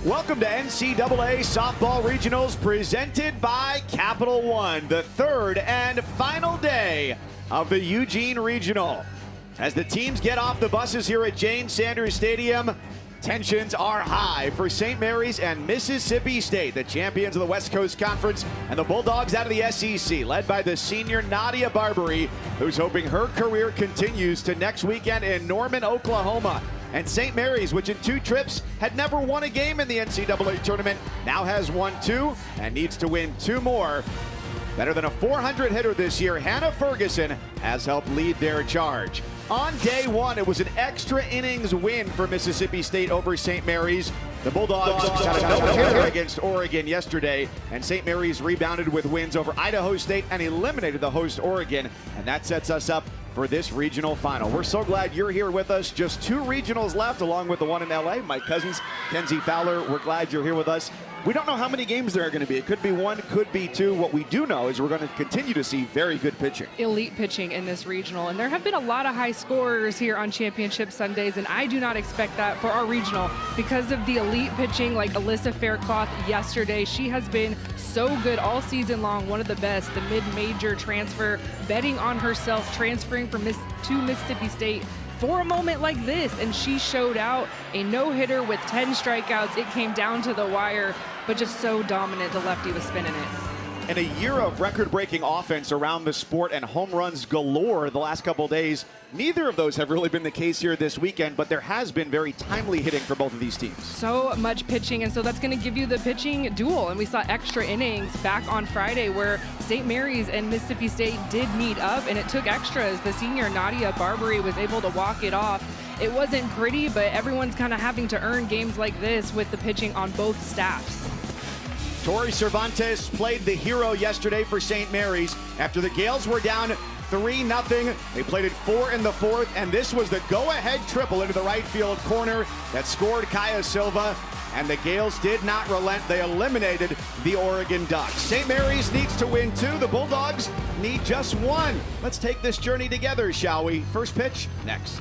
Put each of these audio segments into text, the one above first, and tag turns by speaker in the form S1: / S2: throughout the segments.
S1: Welcome to NCAA Softball Regionals presented by Capital One, the third and final day of the Eugene Regional. As the teams get off the buses here at Jane Sanders Stadium, tensions are high for St. Mary's and Mississippi State, the champions of the West Coast Conference, and the Bulldogs out of the SEC, led by the senior Nadia Barbary, who's hoping her career continues to next weekend in Norman, Oklahoma. And St. Mary's, which in 2 trips had never won a game in the NCAA tournament, now has won 2 and needs to win 2 more. Better than a 400 hitter this year, Hannah Ferguson has helped lead their charge. On day 1, it was an extra innings win for Mississippi State over St. Mary's. The Bulldogs got a no-hitter against Oregon yesterday, and St. Mary's rebounded with wins over Idaho State and eliminated the host Oregon, and that sets us up for this regional final. We're so glad you're here with us. Just 2 regionals left, along with the one in LA. Mike Cousins, Kenzie Fowler, we're glad you're here with us. We don't know how many games there are going to be. It could be 1, could be 2. What we do know is we're going to continue to see very good pitching.
S2: Elite pitching in this regional, and there have been a lot of high scorers here on Championship Sundays, and I do not expect that for our regional because of the elite pitching like Alyssa Faircloth yesterday. She has been so good all season long, one of the best, the mid-major transfer, betting on herself, transferring from to Mississippi State for a moment like this, and she showed out. A no-hitter with 10 strikeouts. It came down to the wire, but just so dominant, the lefty was spinning it.
S1: In a year of record-breaking offense around the sport and home runs galore the last couple of days, neither of those have really been the case here this weekend, but there has been very timely hitting for both of these teams. So
S2: much pitching, and so that's going to give you the pitching duel. And we saw extra innings back on Friday where St. Mary's and Mississippi State did meet up, and it took extras. The senior Nadia Barbary was able to walk it off. It wasn't pretty, but everyone's kind of having to earn games like this with the pitching on both staffs.
S1: Tori Cervantes played the hero yesterday for St. Mary's. After the Gales were down 3-0, they played it 4 in the 4th, and this was the go-ahead triple into the right field corner that scored Kaya Silva, and the Gales did not relent. They eliminated the Oregon Ducks. St. Mary's needs to win 2. The Bulldogs need just 1. Let's take this journey together, shall we? First pitch, next.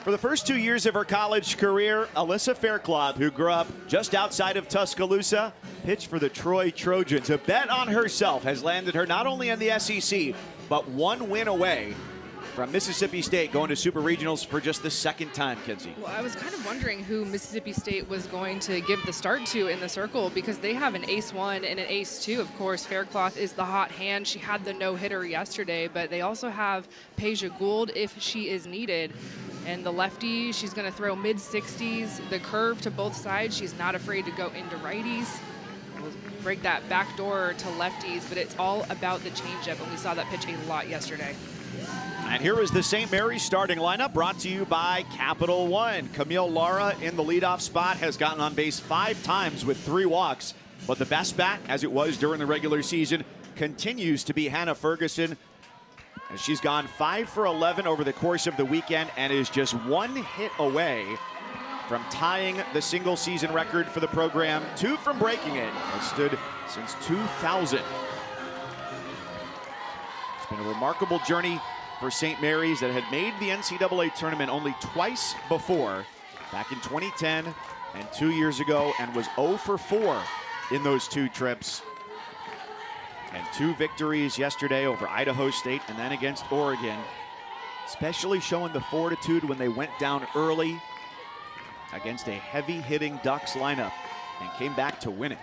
S1: For the first 2 years of her college career, Alyssa Faircloth, who grew up just outside of Tuscaloosa, pitched for the Troy Trojans. A bet on herself has landed her not only in the SEC, but 1 win away from Mississippi State, going to Super Regionals for just the 2nd time, Kenzie.
S2: Well, I was kind of wondering who Mississippi State was going to give the start to in the circle, because they have an ace 1 and an ace 2. Of course, Faircloth is the hot hand. She had the no-hitter yesterday, but they also have Peja Gould if she is needed. And the lefty, she's going to throw mid-60s. The curve to both sides, she's not afraid to go into righties. We'll break that back door to lefties, but it's all about the changeup, and we saw that pitch a lot yesterday.
S1: And here is the St. Mary's starting lineup, brought to you by Capital One. Camille Lara in the leadoff spot has gotten on base 5 times with 3 walks. But the best bat, as it was during the regular season, continues to be Hannah Ferguson. And she's gone 5 for 11 over the course of the weekend and is just 1 hit away from tying the single season record for the program, 2 from breaking it. It stood since 2000. It's been a remarkable journey for St. Mary's that had made the NCAA tournament only twice before, back in 2010 and 2 years ago, and was 0 for 4 in those 2 trips. And 2 victories yesterday over Idaho State and then against Oregon, especially showing the fortitude when they went down early against a heavy-hitting Ducks lineup and came back to win it.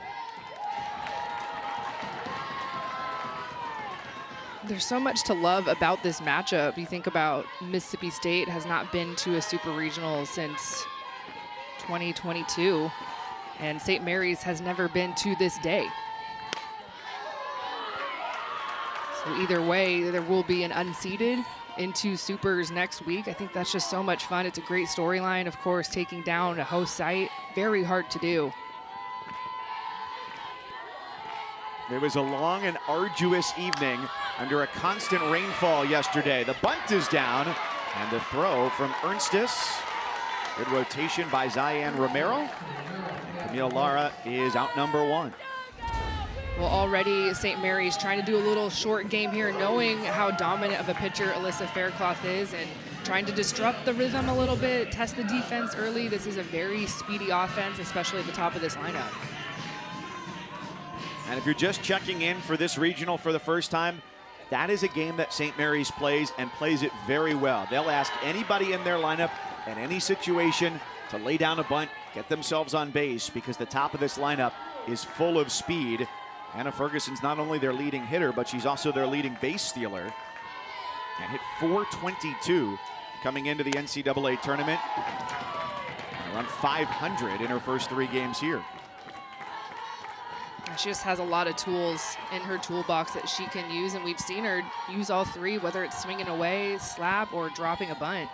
S2: There's so much to love about this matchup. You think about Mississippi State has not been to a super regional since 2022, and St. Mary's has never been to this day. So either way, there will be an unseeded into supers next week. I think that's just so much fun. It's a great storyline, of course, taking down a host site. Very hard to do.
S1: It was a long and arduous evening under a constant rainfall yesterday. The bunt is down, and the throw from Ernstis. Good rotation by Zayan Romero. And Camille Lara is out number 1.
S2: Well, already St. Mary's trying to do a little short game here, knowing how dominant of a pitcher Alyssa Faircloth is and trying to disrupt the rhythm a little bit, test the defense early. This is a very speedy offense, especially at the top of this lineup.
S1: And if you're just checking in for this regional for the first time, that is a game that St. Mary's plays and plays it very well. They'll ask anybody in their lineup in any situation to lay down a bunt, get themselves on base, because the top of this lineup is full of speed. Hannah Ferguson's not only their leading hitter, but she's also their leading base stealer. And hit .422 coming into the NCAA tournament. And run .500 in her first 3 games here.
S2: She just has a lot of tools in her toolbox that she can use, and we've seen her use all 3, whether it's swinging away, slap, or dropping a bunt.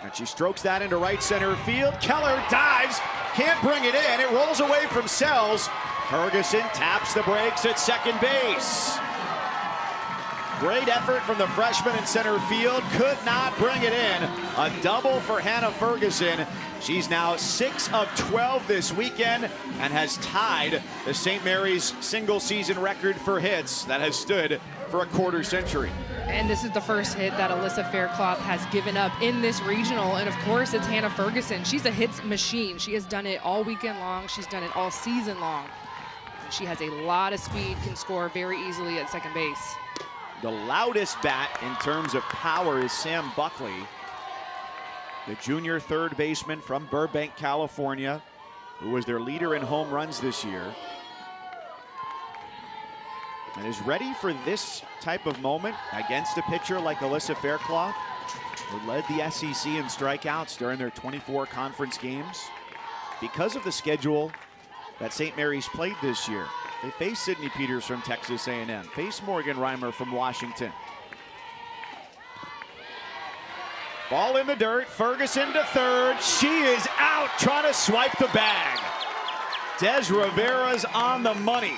S1: And she strokes that into right center field. Keller dives, can't bring it in. It rolls away from Sells. Ferguson taps the brakes at second base. Great effort from the freshman in center field. Could not bring it in. A double for Hannah Ferguson. She's now 6 of 12 this weekend and has tied the St. Mary's single season record for hits that has stood for a quarter century.
S2: And this is the first hit that Alyssa Faircloth has given up in this regional. And of course, it's Hannah Ferguson. She's a hits machine. She has done it all weekend long. She's done it all season long. And she has a lot of speed, can score very easily at second base.
S1: The loudest bat in terms of power is Sam Buckley, the junior third baseman from Burbank, California, who was their leader in home runs this year, and is ready for this type of moment against a pitcher like Alyssa Faircloth, who led the SEC in strikeouts during their 24 conference games. Because of the schedule that St. Mary's played this year, they face Sydney Peters from Texas A&M, face Morgan Reimer from Washington. Ball in the dirt, Ferguson to third. She is out trying to swipe the bag. Des Rivera's on the money.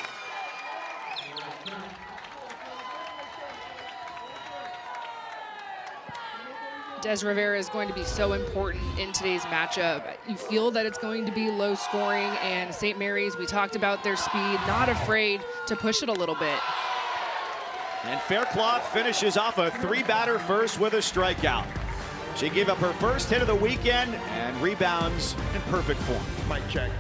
S2: Des Rivera is going to be so important in today's matchup. You feel that it's going to be low scoring, and St. Mary's, we talked about their speed, not afraid to push it a little bit.
S1: And Faircloth finishes off a 3-batter first with a strikeout. She gave up her first hit of the weekend and rebounds in perfect form.
S3: Mic check.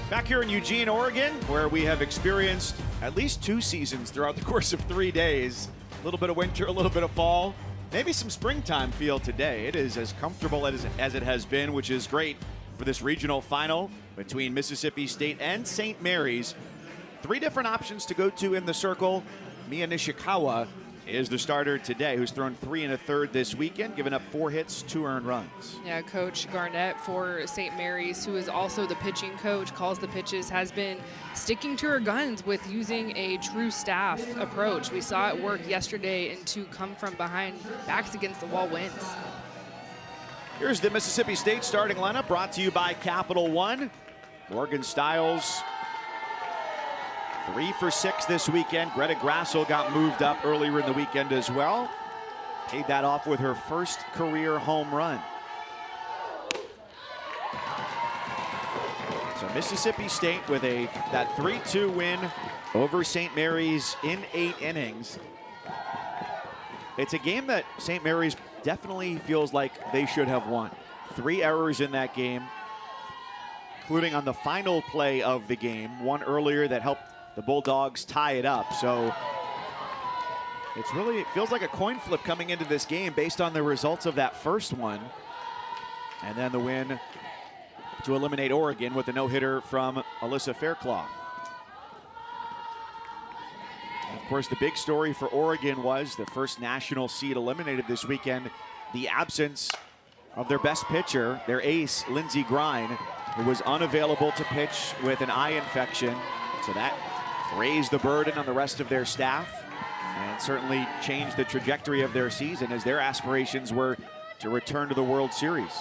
S1: Back here in Eugene, Oregon, where we have experienced at least 2 seasons throughout the course of 3 days. A little bit of winter, a little bit of fall, maybe some springtime feel today. It is as comfortable as it has been, which is great for this regional final between Mississippi State and St. Mary's. 3 different options to go to in the circle. Mia Nishikawa is the starter today, who's thrown 3 1/3 this weekend, giving up 4 hits, 2 earned runs.
S2: Yeah, Coach Garnett for St. Mary's, who is also the pitching coach, calls the pitches, has been sticking to her guns with using a true staff approach. We saw it work yesterday in 2 come from behind backs against the wall wins.
S1: Here's the Mississippi State starting lineup, brought to you by Capital One. Morgan Stiles, 3 for 6 this weekend. Greta Grassel got moved up earlier in the weekend as well. Paid that off with her first career home run. So Mississippi State with that 3-2 win over St. Mary's in 8 innings. It's a game that St. Mary's definitely feels like they should have won. 3 errors in that game, including on the final play of the game. One earlier that helped the Bulldogs tie it up. So it feels like a coin flip coming into this game based on the results of that first one. And then the win to eliminate Oregon with a no-hitter from Alyssa Fairclough. And of course, the big story for Oregon was the first national seed eliminated this weekend, the absence of their best pitcher, their ace, Lindsey Grine, who was unavailable to pitch with an eye infection. So that raised the burden on the rest of their staff and certainly changed the trajectory of their season, as their aspirations were to return to the World Series.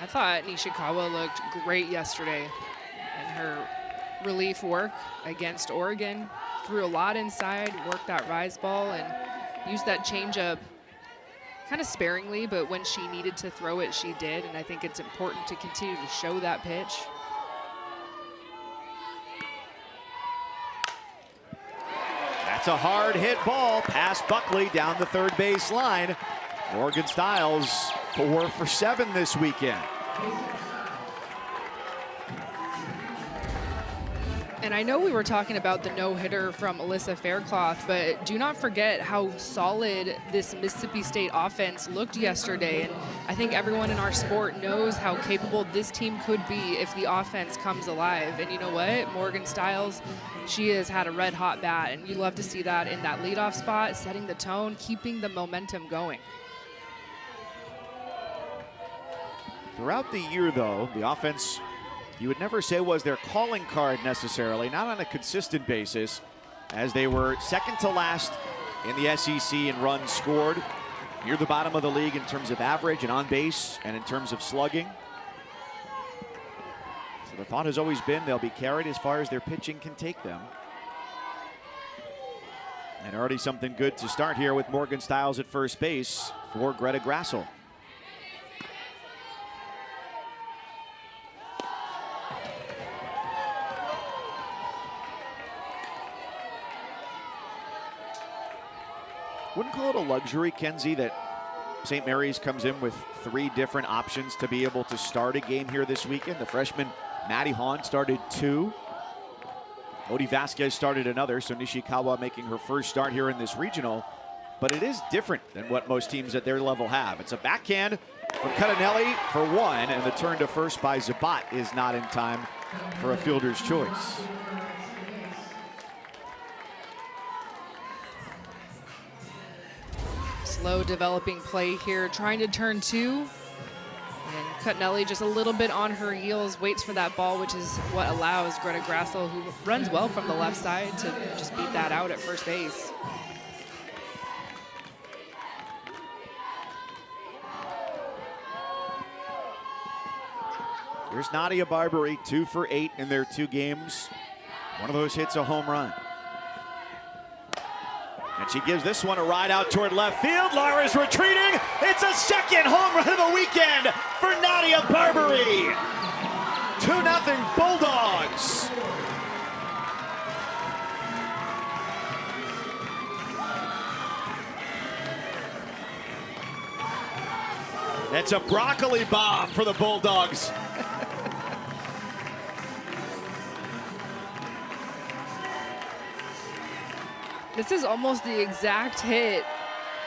S2: I thought Nishikawa looked great yesterday in her relief work against Oregon. Threw a lot inside, worked that rise ball, and used that changeup kind of sparingly, but when she needed to throw it, she did, and I think it's important to continue to show that pitch.
S1: That's a hard hit ball past Buckley down the third base line. Morgan Stiles 4 for 7 this weekend.
S2: And I know we were talking about the no-hitter from Alyssa Fairclough, but do not forget how solid this Mississippi State offense looked yesterday. And I think everyone in our sport knows how capable this team could be if the offense comes alive. And you know what? Morgan Stiles, she has had a red-hot bat, and you love to see that in that leadoff spot, setting the tone, keeping the momentum going.
S1: Throughout the year, though, the offense, you would never say was their calling card necessarily, not on a consistent basis, as they were second to last in the SEC in runs scored, near the bottom of the league in terms of average and on base and in terms of slugging. So the thought has always been they'll be carried as far as their pitching can take them. And already something good to start here with Morgan Stiles at first base for Greta Grassel. Wouldn't call it a luxury, Kenzie, that St. Mary's comes in with 3 different options to be able to start a game here this weekend. The freshman Maddie Hahn started 2. Odie Vasquez started another, so Nishikawa making her first start here in this regional. But it is different than what most teams at their level have. It's a backhand from Cuttinelli for 1, and the turn to first by Zabat is not in time for a fielder's choice.
S2: Slow developing play here, trying to turn 2. And Cuttinelli just a little bit on her heels, waits for that ball, which is what allows Greta Grassel, who runs well from the left side, to just beat that out at first base.
S1: Here's Nadia Barbary, 2 for 8 in their 2 games. One of those hits a home run. And she gives this one a ride out toward left field. Lara's retreating. It's a second home run of the weekend for Nadia Barbary. 2-0 Bulldogs. It's a broccoli bomb for the Bulldogs.
S2: This is almost the exact hit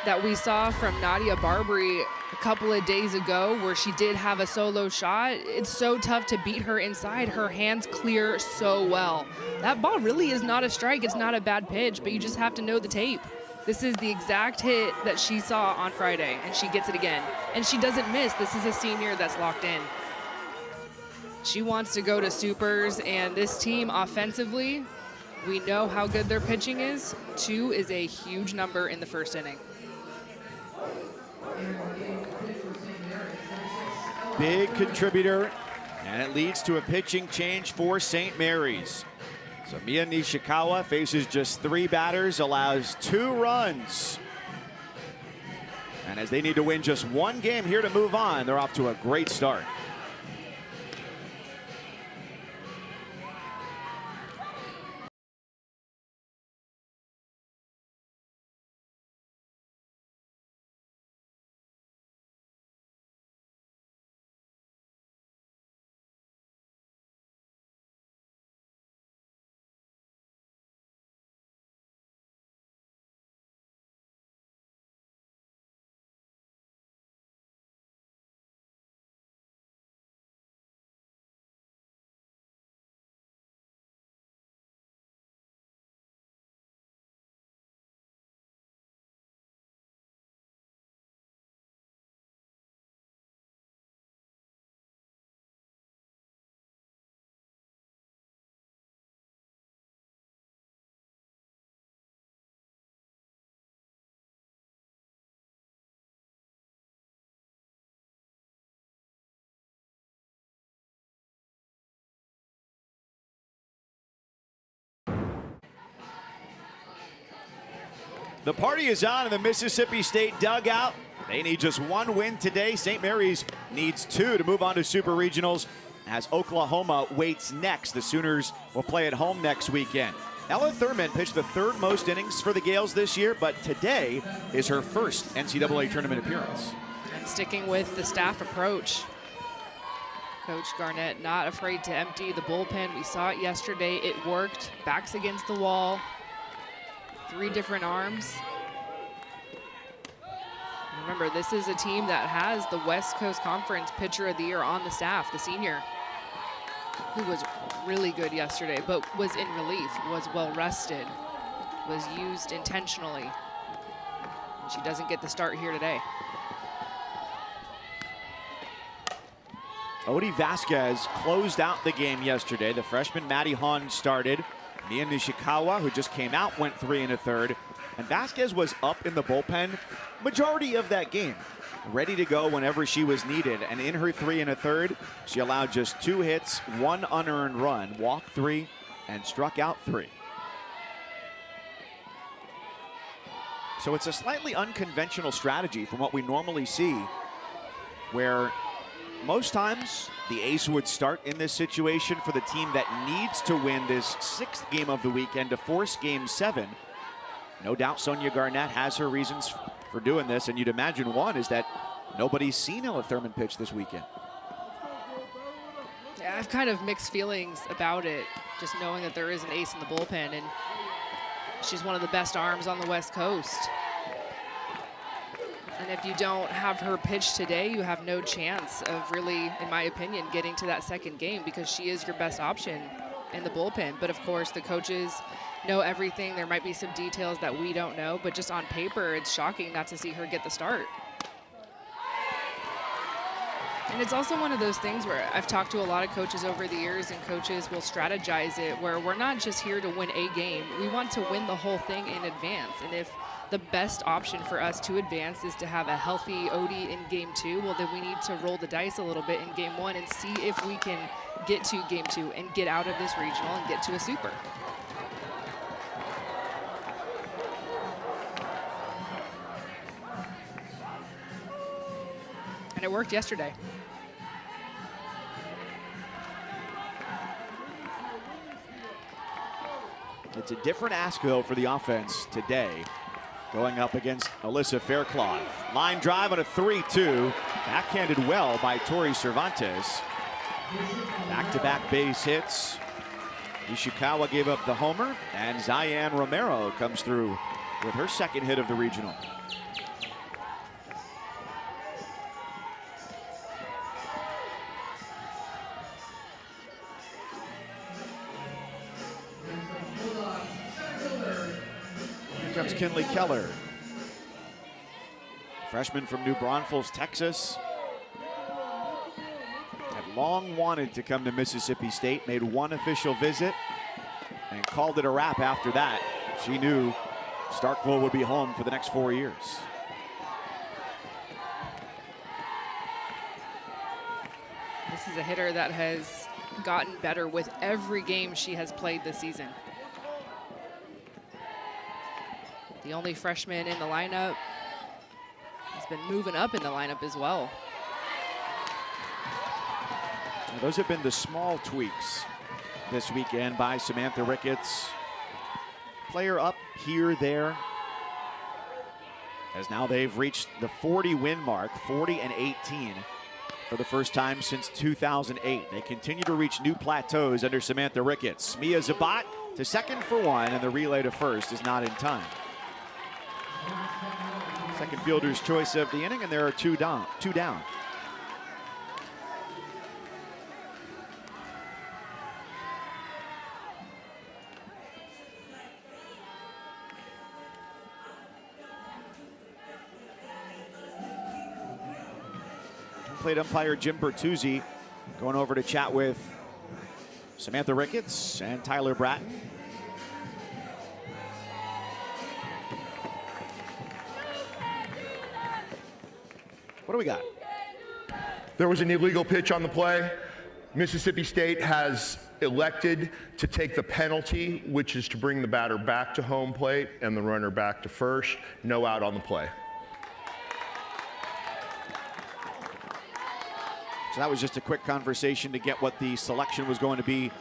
S2: that we saw from Nadia Barbary a couple of days ago, where she did have a solo shot. It's so tough to beat her inside. Her hands clear so well. That ball really is not a strike. It's not a bad pitch, but you just have to know the tape. This is the exact hit that she saw on Friday, and she gets it again. And she doesn't miss. This is a senior that's locked in. She wants to go to supers, and this team offensively, we know how good their pitching is. 2 is a huge number in the first inning.
S1: Big contributor, and it leads to a pitching change for St. Mary's. So Mia Nishikawa faces just 3 batters, allows 2 runs. And as they need to win just 1 game here to move on, they're off to a great start. The party is on in the Mississippi State dugout. They need just 1 win today. St. Mary's needs 2 to move on to Super Regionals as Oklahoma waits next. The Sooners will play at home next weekend. Ella Thurman pitched the 3rd most innings for the Gales this year, but today is her first NCAA tournament appearance.
S2: And sticking with the staff approach, Coach Garnett not afraid to empty the bullpen. We saw it yesterday. It worked. Backs against the wall. 3 different arms. Remember, this is a team that has the West Coast Conference Pitcher of the Year on the staff, the senior, who was really good yesterday, but was in relief, was well rested, was used intentionally. And she doesn't get the start here today.
S1: Odie Vasquez closed out the game yesterday. The freshman Maddie Hahn started. Mia Nishikawa, who just came out, went 3 1/3. And Vasquez was up in the bullpen majority of that game, ready to go whenever she was needed. And in her 3 1/3, she allowed just 2 hits, 1 unearned run, walked 3, and struck out 3. So it's a slightly unconventional strategy from what we normally see, where most times the ace would start in this situation for the team that needs to win this 6th game of the weekend to force game 7. No doubt Sonia Garnett has her reasons for doing this, and you'd imagine one is that nobody's seen Ella Thurman pitch this weekend.
S2: Yeah, I have kind of mixed feelings about it, just knowing that there is an ace in the bullpen, and she's one of the best arms on the West Coast. And if you don't have her pitch today, you have no chance of really, in my opinion, getting to that 2nd game, because she is your best option in the bullpen. But of course, the coaches know everything. There might be some details that we don't know, but just on paper, it's shocking not to see her get the start. And it's also one of those things where I've talked to a lot of coaches over the years, and coaches will strategize it where we're not just here to win a game. We want to win the whole thing in advance. And if the best option for us to advance is to have a healthy Odie in game 2, well, then we need to roll the dice a little bit in game 1 and see if we can get to game 2 and get out of this regional and get to a super. And it worked yesterday.
S1: It's a different ask, though, for the offense today. going up against Alyssa Faircloth. Line drive on a 3-2. Backhanded well by Tori Cervantes. Back-to-back base hits. Ishikawa gave up the homer, and Zayan Romero comes through with her second hit of the regional. Here comes Kinley Keller, freshman from New Braunfels, Texas. Had long wanted to come to Mississippi State, made one official visit, and called it a wrap after that. She knew Starkville would be home for the next 4 years.
S2: This is a hitter that has gotten better with every game she has played this season. The only freshman in the lineup has been moving up in the lineup as well.
S1: Those have been the small tweaks this weekend by Samantha Ricketts. Player up here, there. As now they've reached the 40 win mark, 40-18 for the first time since 2008. They continue to reach new plateaus under Samantha Ricketts. Mia Zabat to second for one, and the relay to first is not in time. Second fielder's choice of the inning, and there are two down. Plate umpire Jim Bertuzzi going over to chat with Samantha Ricketts and Tyler Bratton. What do we got?
S3: There was an illegal pitch on the play. Mississippi State has elected to take the penalty, which is to bring the batter back to home plate and the runner back to first. No out on the play.
S1: So that was just a quick conversation to get what the selection was going to be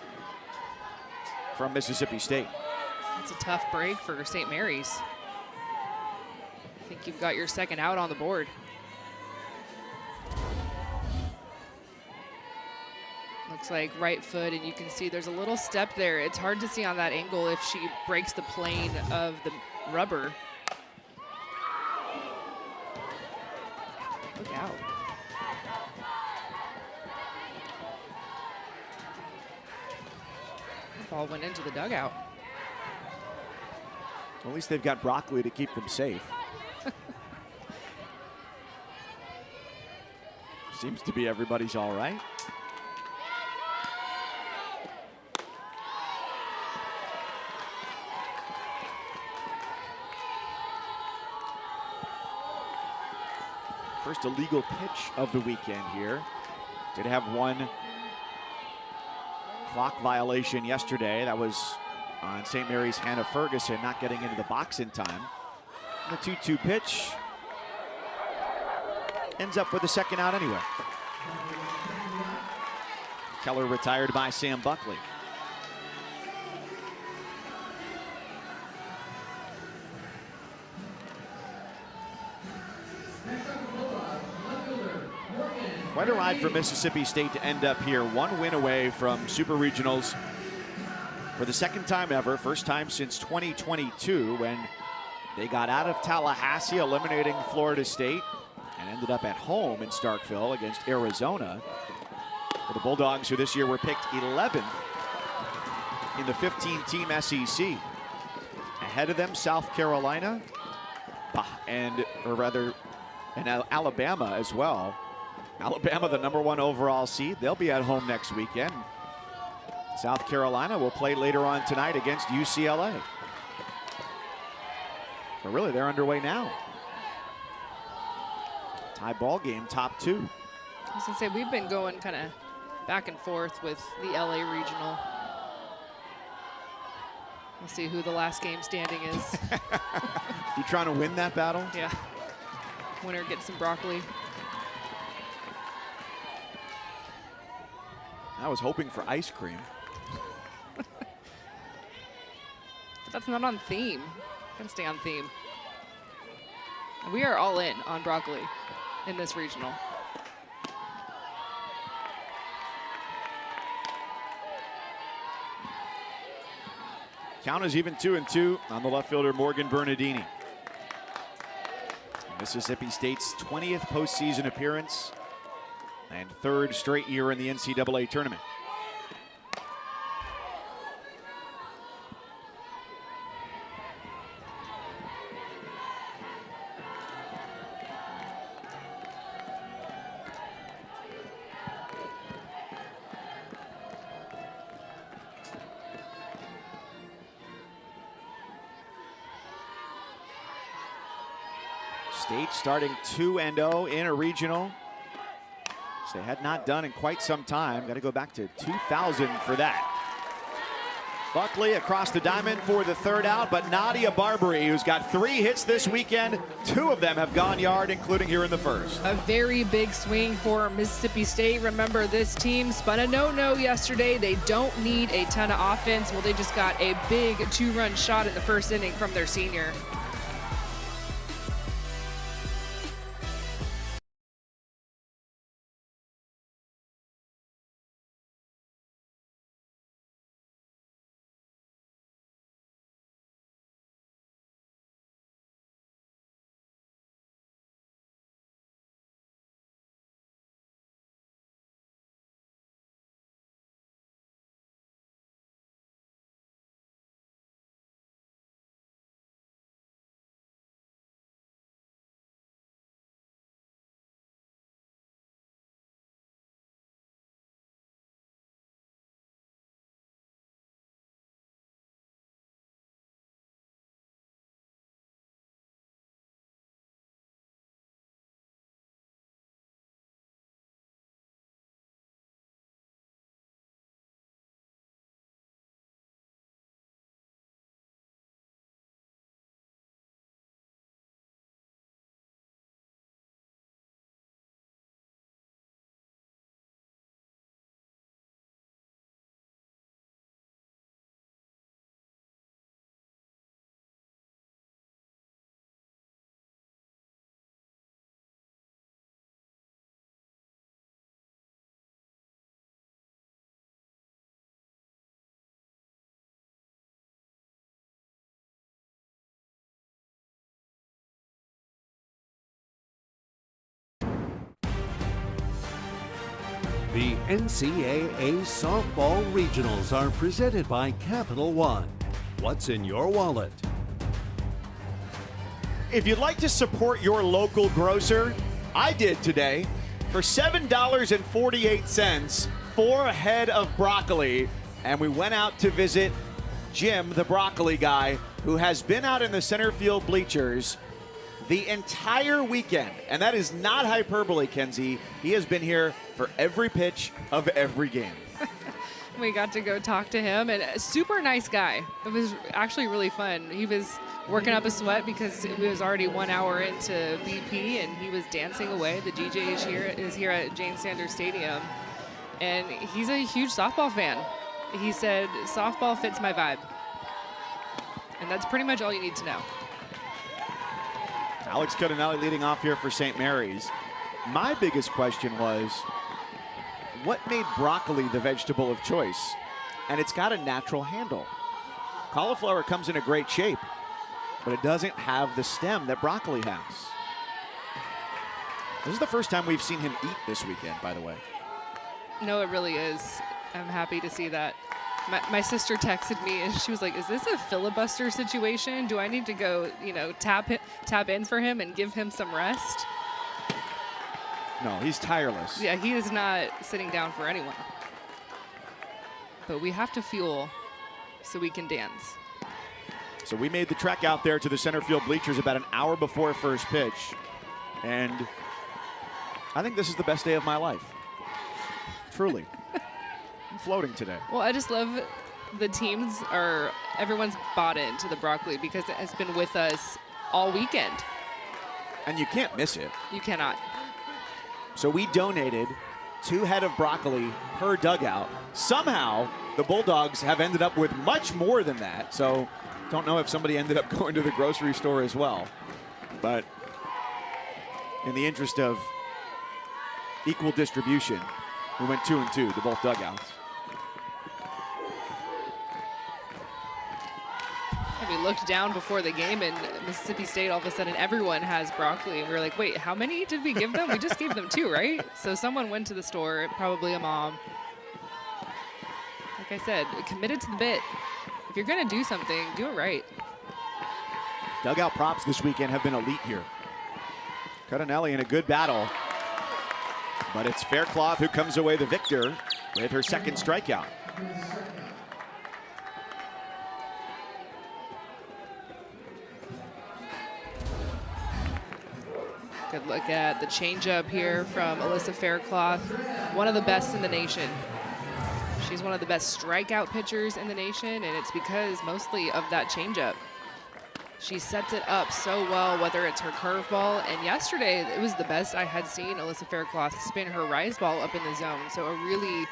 S1: from Mississippi State.
S2: It's a tough break for St. Mary's. I think you've got your second out on the board. Looks like right foot, and you can see there's a little step there. It's hard to see on that angle if she breaks the plane of the rubber. Look out. Ball went into the dugout.
S1: Well, at least they've got broccoli to keep them safe. Seems to be everybody's all right. First illegal pitch of the weekend here. Did have one clock violation yesterday. That was on St. Mary's Hannah Ferguson not getting into the box in time. The 2-2 pitch ends up with a second out anyway. Keller retired by Sam Buckley. Quite a ride for Mississippi State to end up here. One win away from Super Regionals for the second time ever. First time since 2022 when they got out of Tallahassee, eliminating Florida State, and ended up at home in Starkville against Arizona. For the Bulldogs, who this year were picked 11th in the 15-team SEC. Ahead of them, South Carolina, and Alabama as well. Alabama, the #1 overall seed. They'll be at home next weekend. South Carolina will play later on tonight against UCLA. But really, they're underway now. Tie ball game, top two.
S2: I was gonna say, we've been going kind of back and forth with the LA regional. We'll see who the last game standing is.
S1: You trying to win that battle?
S2: Yeah. Winner gets some broccoli.
S1: I was hoping for ice cream.
S2: That's not on theme. Gotta stay on theme. We are all in on broccoli in this regional.
S1: Count is even 2-2 on the left fielder Morgan Bernardini. Mississippi State's 20th postseason appearance and 3rd straight year in the NCAA tournament. State starting 2-0 in a regional, which they had not done in quite some time. Got to go back to 2000 for that. Buckley across the diamond for the 3rd out, but Nadia Barbary, who's got 3 hits this weekend, 2 of them have gone yard, including here in the 1st.
S2: A very big swing for Mississippi State. Remember, this team spun a no-no yesterday. They don't need a ton of offense. Well, they just got a big 2-run shot in the 1st inning from their senior.
S4: The NCAA Softball Regionals are presented by Capital One. What's in your wallet?
S1: If you'd like to support your local grocer, I did today. For $7.48, 4 head of broccoli. And we went out to visit Jim, the broccoli guy, who has been out in the center field bleachers the entire weekend. And that is not hyperbole, Kenzie. He has been here for every pitch of every game.
S2: We got to go talk to him, and a super nice guy. It was actually really fun. He was working up a sweat because it was already 1 hour into BP, and he was dancing away. The DJ is here at James Sanders Stadium, and he's a huge softball fan. He said, softball fits my vibe. And that's pretty much all you need to know.
S1: Alex Cudinelli leading off here for St. Mary's. My biggest question was, what made broccoli the vegetable of choice? And it's got a natural handle. Cauliflower comes in a great shape, but it doesn't have the stem that broccoli has. This is the first time we've seen him eat this weekend, by the way.
S2: No, it really is. I'm happy to see that. My sister texted me and she was like, is this a filibuster situation? Do I need to go, tap in for him and give him some rest?
S1: No, he's tireless.
S2: Yeah, he is not sitting down for anyone. But we have to fuel so we can dance.
S1: So we made the trek out there to the center field bleachers about an hour before first pitch. And I think this is the best day of my life. Truly. I'm floating today.
S2: Well, I just love everyone's bought into the broccoli because it has been with us all weekend.
S1: And you can't miss it.
S2: You cannot.
S1: So we donated 2 head of broccoli per dugout. Somehow, the Bulldogs have ended up with much more than that. So don't know if somebody ended up going to the grocery store as well. But in the interest of equal distribution, we went 2 and 2 to both dugouts.
S2: We looked down before the game, and Mississippi State, all of a sudden, everyone has broccoli. And we were like, wait, how many did we give them? We just gave them 2, right? So someone went to the store, probably a mom. Like I said, committed to the bit. If you're going to do something, do it right.
S1: Dugout props this weekend have been elite here. Cardinelli in a good battle. But it's Faircloth who comes away the victor with her second strikeout.
S2: Good look at the changeup here from Alyssa Faircloth, one of the best in the nation. She's one of the best strikeout pitchers in the nation, and it's because mostly of that changeup. She sets it up so well, whether it's her curveball, and yesterday it was the best I had seen Alyssa Faircloth spin her rise ball up in the zone. So a really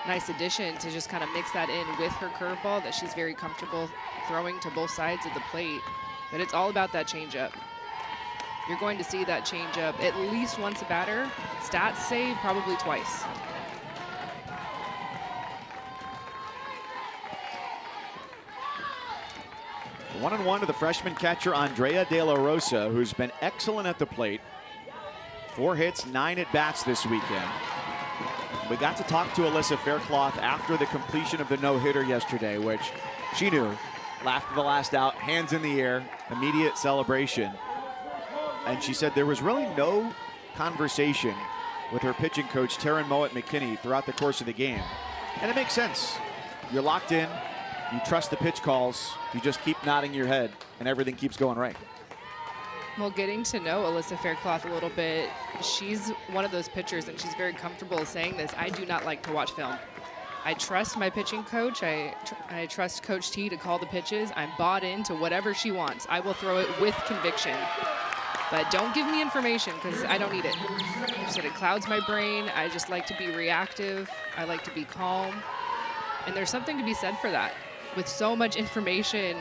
S2: nice addition to just kind of mix that in with her curveball that she's very comfortable throwing to both sides of the plate. But it's all about that changeup. You're going to see that changeup at least once a batter. Stats say probably twice.
S1: One and one to the freshman catcher Andrea De La Rosa, who's been excellent at the plate. 4 hits, 9 at bats this weekend. We got to talk to Alyssa Faircloth after the completion of the no-hitter yesterday, which she knew. Laughed at the last out, hands in the air, immediate celebration. And she said there was really no conversation with her pitching coach, Taryn Mowat-McKinney, throughout the course of the game. And it makes sense. You're locked in, you trust the pitch calls, you just keep nodding your head, and everything keeps going right.
S2: Well, getting to know Alyssa Faircloth a little bit, she's one of those pitchers, and she's very comfortable saying this, I do not like to watch film. I trust my pitching coach. I trust Coach T to call the pitches. I'm bought into whatever she wants. I will throw it with conviction. But don't give me information because I don't need it. She said it clouds my brain. I just like to be reactive. I like to be calm. And there's something to be said for that. With so much information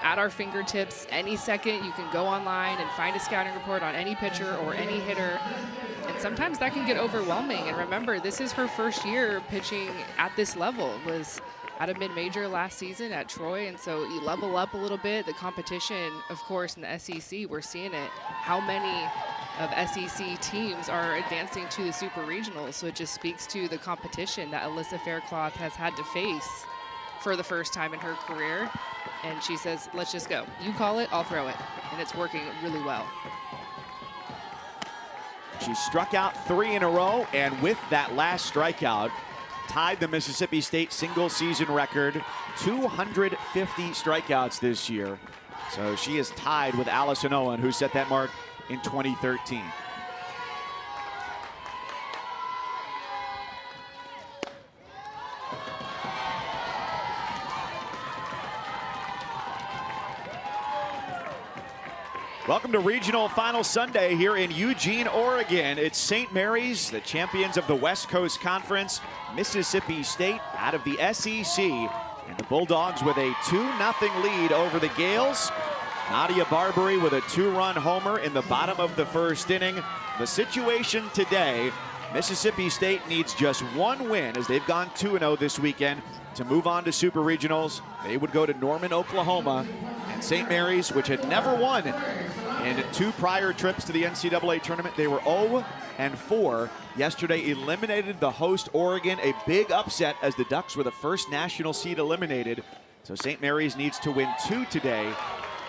S2: at our fingertips, any second you can go online and find a scouting report on any pitcher or any hitter. And sometimes that can get overwhelming. And remember, this is her first year pitching at this level. It was at a mid-major last season at Troy, and so you level up a little bit. The competition, of course, in the SEC, we're seeing it. How many of SEC teams are advancing to the Super Regionals? So it just speaks to the competition that Alyssa Faircloth has had to face for the first time in her career. And she says, let's just go. You call it, I'll throw it. And it's working really well.
S1: She struck out 3 in a row, and with that last strikeout, tied the Mississippi State single season record, 250 strikeouts this year. So she is tied with Allison Owen, who set that mark in 2013. Welcome to Regional Final Sunday here in Eugene, Oregon. It's St. Mary's, the champions of the West Coast Conference, Mississippi State out of the SEC, and the Bulldogs with a 2-0 lead over the Gales. Nadia Barbary with a 2-run homer in the bottom of the first inning. The situation today, Mississippi State needs just 1 win as they've gone 2-0 this weekend to move on to Super Regionals. They would go to Norman, Oklahoma, and St. Mary's, which had never won in 2 prior trips to the NCAA tournament. They were 0-4. Yesterday eliminated the host Oregon, a big upset as the Ducks were the first national seed eliminated. So St. Mary's needs to win 2 today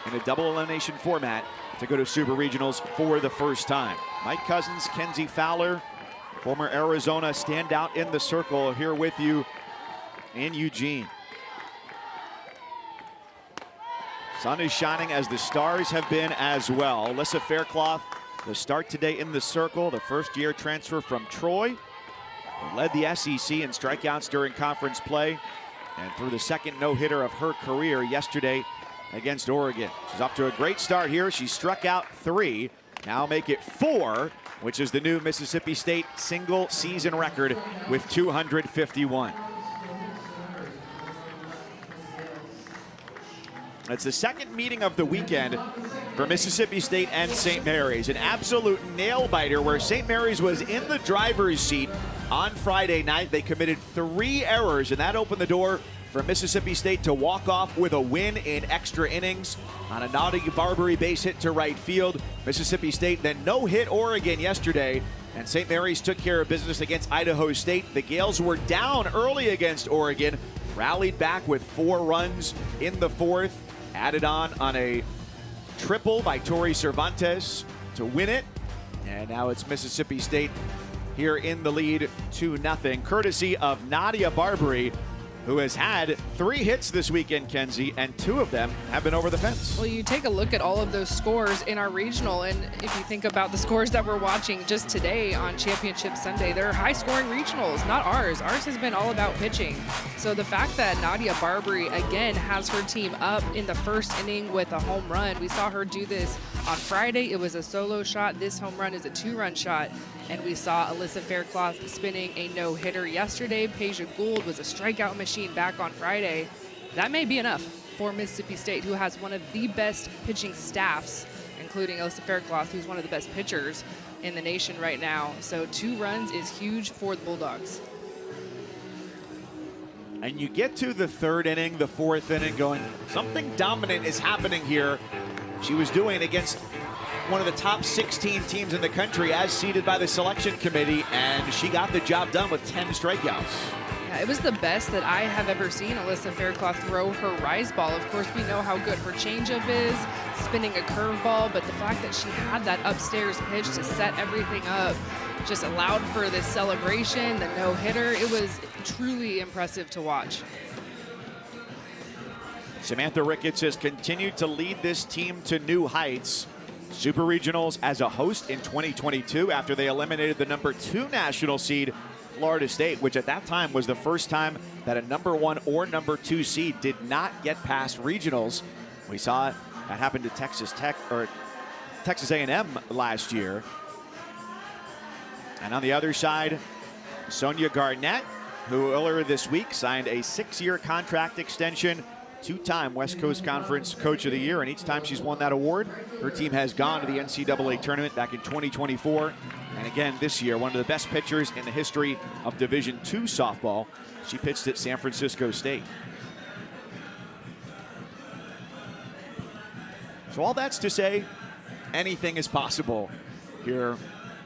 S1: in a double elimination format to go to Super Regionals for the first time. Mike Cousins, Kenzie Fowler, former Arizona standout in the circle, here with you in Eugene. Sun is shining as the stars have been as well. Alyssa Faircloth, the start today in the circle, the first-year transfer from Troy. Led the SEC in strikeouts during conference play and threw the second no-hitter of her career yesterday against Oregon. She's off to a great start here. She struck out 3, now make it 4, which is the new Mississippi State single-season record with 251. It's the second meeting of the weekend for Mississippi State and St. Mary's. An absolute nail-biter where St. Mary's was in the driver's seat on Friday night. They committed 3 errors, and that opened the door for Mississippi State to walk off with a win in extra innings on a Nadia Barbary base hit to right field. Mississippi State then no-hit Oregon yesterday, and St. Mary's took care of business against Idaho State. The Gales were down early against Oregon, rallied back with 4 runs in the 4th, added on a triple by Tori Cervantes to win it, and now it's Mississippi State here in the lead 2-0, courtesy of Nadia Barbary, who has had 3 hits this weekend, Kenzie, and 2 of them have been over the fence.
S2: Well, you take a look at all of those scores in our regional, and if you think about the scores that we're watching just today on Championship Sunday, they're high-scoring regionals, not ours. Ours has been all about pitching. So the fact that Nadia Barbary, again, has her team up in the first inning with a home run, we saw her do this on Friday. It was a solo shot. This home run is a 2-run shot. And we saw Alyssa Faircloth spinning a no-hitter yesterday. Peja Gould was a strikeout machine back on Friday. That may be enough for Mississippi State, who has one of the best pitching staffs, including Alyssa Faircloth, who's one of the best pitchers in the nation right now. So 2 runs is huge for the Bulldogs.
S1: And you get to the 3rd inning, the 4th inning, going, something dominant is happening here. She was doing it against one of the top 16 teams in the country as seeded by the selection committee, and she got the job done with 10 strikeouts.
S2: Yeah, it was the best that I have ever seen Alyssa Faircloth throw her rise ball. Of course, we know how good her changeup is, spinning a curveball, but the fact that she had that upstairs pitch to set everything up just allowed for this celebration, the no-hitter. It was truly impressive to watch.
S1: Samantha Ricketts has continued to lead this team to new heights. Super Regionals as a host in 2022 after they eliminated the number 2 national seed, Florida State, which at that time was the first time that a number 1 or number 2 seed did not get past regionals. We saw that happen to Texas Tech or Texas A&M last year. And on the other side, Sonia Garnett, who earlier this week signed a 6-year contract extension, 2-time West Coast Conference Coach of the Year, and each time she's won that award, her team has gone to the NCAA tournament back in 2024. And again, this year, one of the best pitchers in the history of Division II softball. She pitched at San Francisco State. So all that's to say, anything is possible here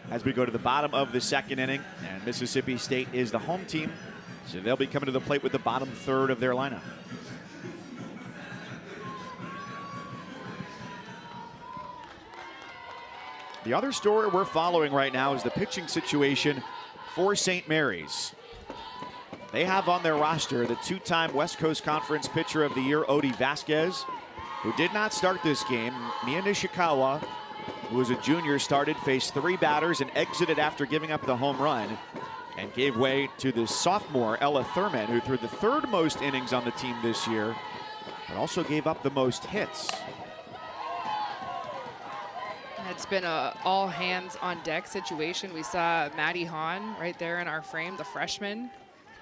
S1: as we go to the bottom of the 2nd inning, and Mississippi State is the home team, so they'll be coming to the plate with the bottom 3rd of their lineup. The other story we're following right now is the pitching situation for St. Mary's. They have on their roster the 2-time West Coast Conference Pitcher of the Year, Odie Vasquez, who did not start this game. Mia Nishikawa, who was a junior, started, faced 3 batters, and exited after giving up the home run, and gave way to the sophomore, Ella Thurman, who threw the 3rd most innings on the team this year, but also gave up the most hits.
S2: It's been a all hands on deck situation. We saw Maddie Hahn right there in our frame, the freshman,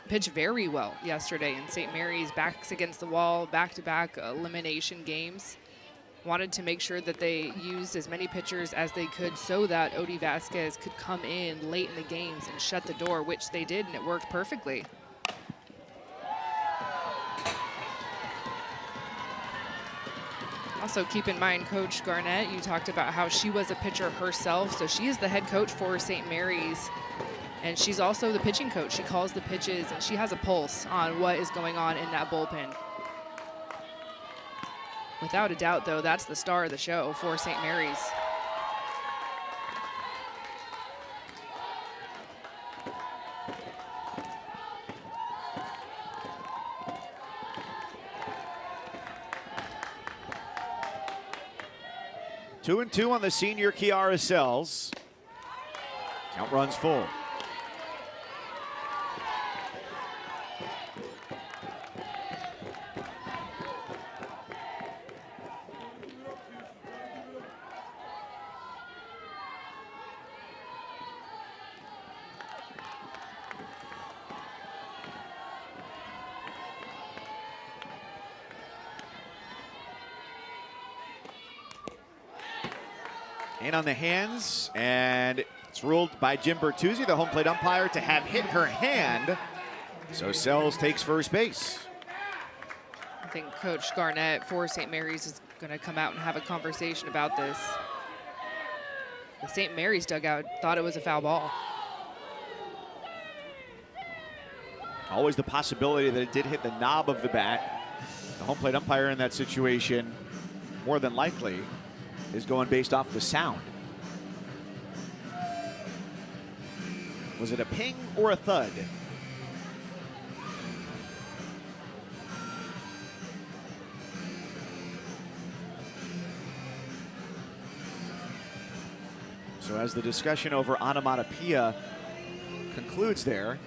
S2: pitch very well yesterday in St. Mary's. Backs against the wall, back-to-back elimination games. Wanted to make sure that they used as many pitchers as they could so that Odie Vasquez could come in late in the games and shut the door, which they did, and it worked perfectly. Also, keep in mind, Coach Garnett, you talked about how she was a pitcher herself, so she is the head coach for St. Mary's, and she's also the pitching coach. She calls the pitches, and she has a pulse on what is going on in that bullpen. Without a doubt, though, that's the star of the show for St. Mary's.
S1: Two and two on the senior Kiara Sells. Count runs full. In on the hands, and it's ruled by Jim Bertuzzi, the home plate umpire, to have hit her hand. So Sells takes first base.
S2: I think Coach Garnett for St. Mary's is going to come out and have a conversation about this. The St. Mary's dugout thought it was a foul ball.
S1: Always the possibility that it did hit the knob of the bat. The home plate umpire in that situation, more than likely, is going based off the sound. Was it a ping or a thud? So as the discussion over onomatopoeia concludes there,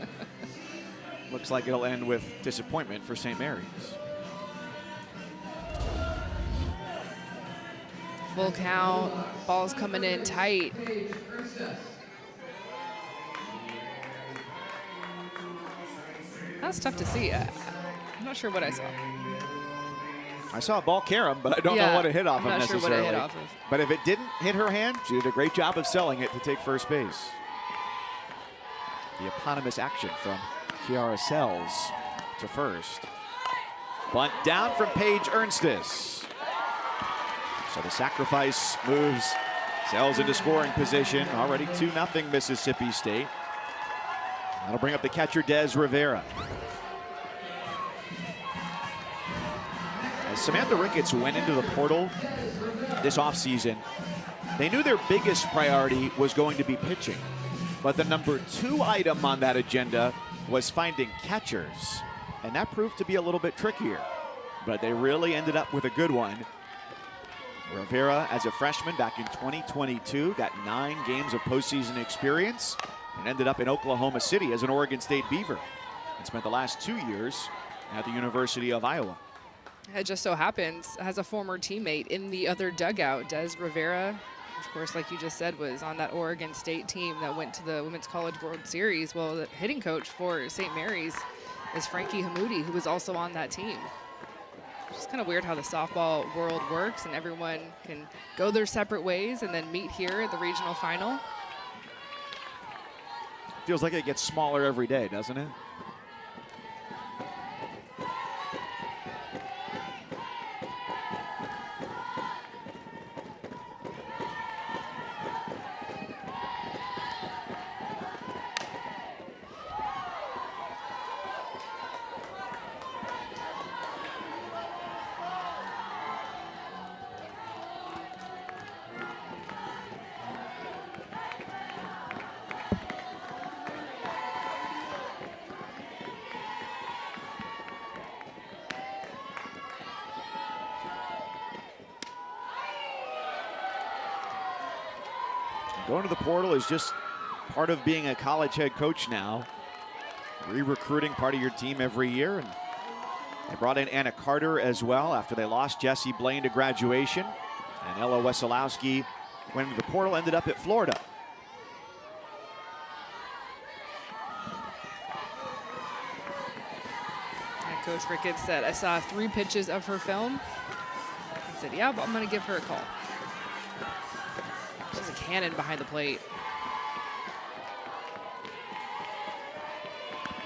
S1: looks like it'll end with disappointment for St. Mary's.
S2: Full count, ball's coming in tight. That's tough to see. I'm not sure what I saw.
S1: I saw a ball carom, but I don't know what it hit off of
S2: I'm not
S1: necessarily.
S2: sure what it hit off of.
S1: But if it didn't hit her hand, she did a great job of selling it to take first base. The eponymous action from Kiara Sells to first. Bunt down from Paige Ernstis. So the sacrifice moves Sells into scoring position. Already 2-0 Mississippi State. That'll bring up the catcher, Des Rivera. As Samantha Ricketts went into the portal this offseason, they knew their biggest priority was going to be pitching. But the number 2 item on that agenda was finding catchers. And that proved to be a little bit trickier. But they really ended up with a good one. Rivera, as a freshman back in 2022, got 9 games of postseason experience and ended up in Oklahoma City as an Oregon State Beaver and spent the last 2 years at the University of Iowa.
S2: It just so happens, has a former teammate in the other dugout. Des Rivera, of course, like you just said, was on that Oregon State team that went to the Women's College World Series. Well, the hitting coach for St. Mary's is Frankie Hamoudi, who was also on that team. It's kind of weird how the softball world works, and everyone can go their separate ways and then meet here at the regional final.
S1: Feels like it gets smaller every day, doesn't it? Going to the portal is just part of being a college head coach now. Re-recruiting part of your team every year. And they brought in Anna Carter as well after they lost Jessie Blaine to graduation. And Ella Wesolowski went into the portal, ended up at Florida.
S2: And Coach Ricketts said, I saw 3 pitches of her film. I said, yeah, but I'm going to give her a call. She's a cannon behind the plate.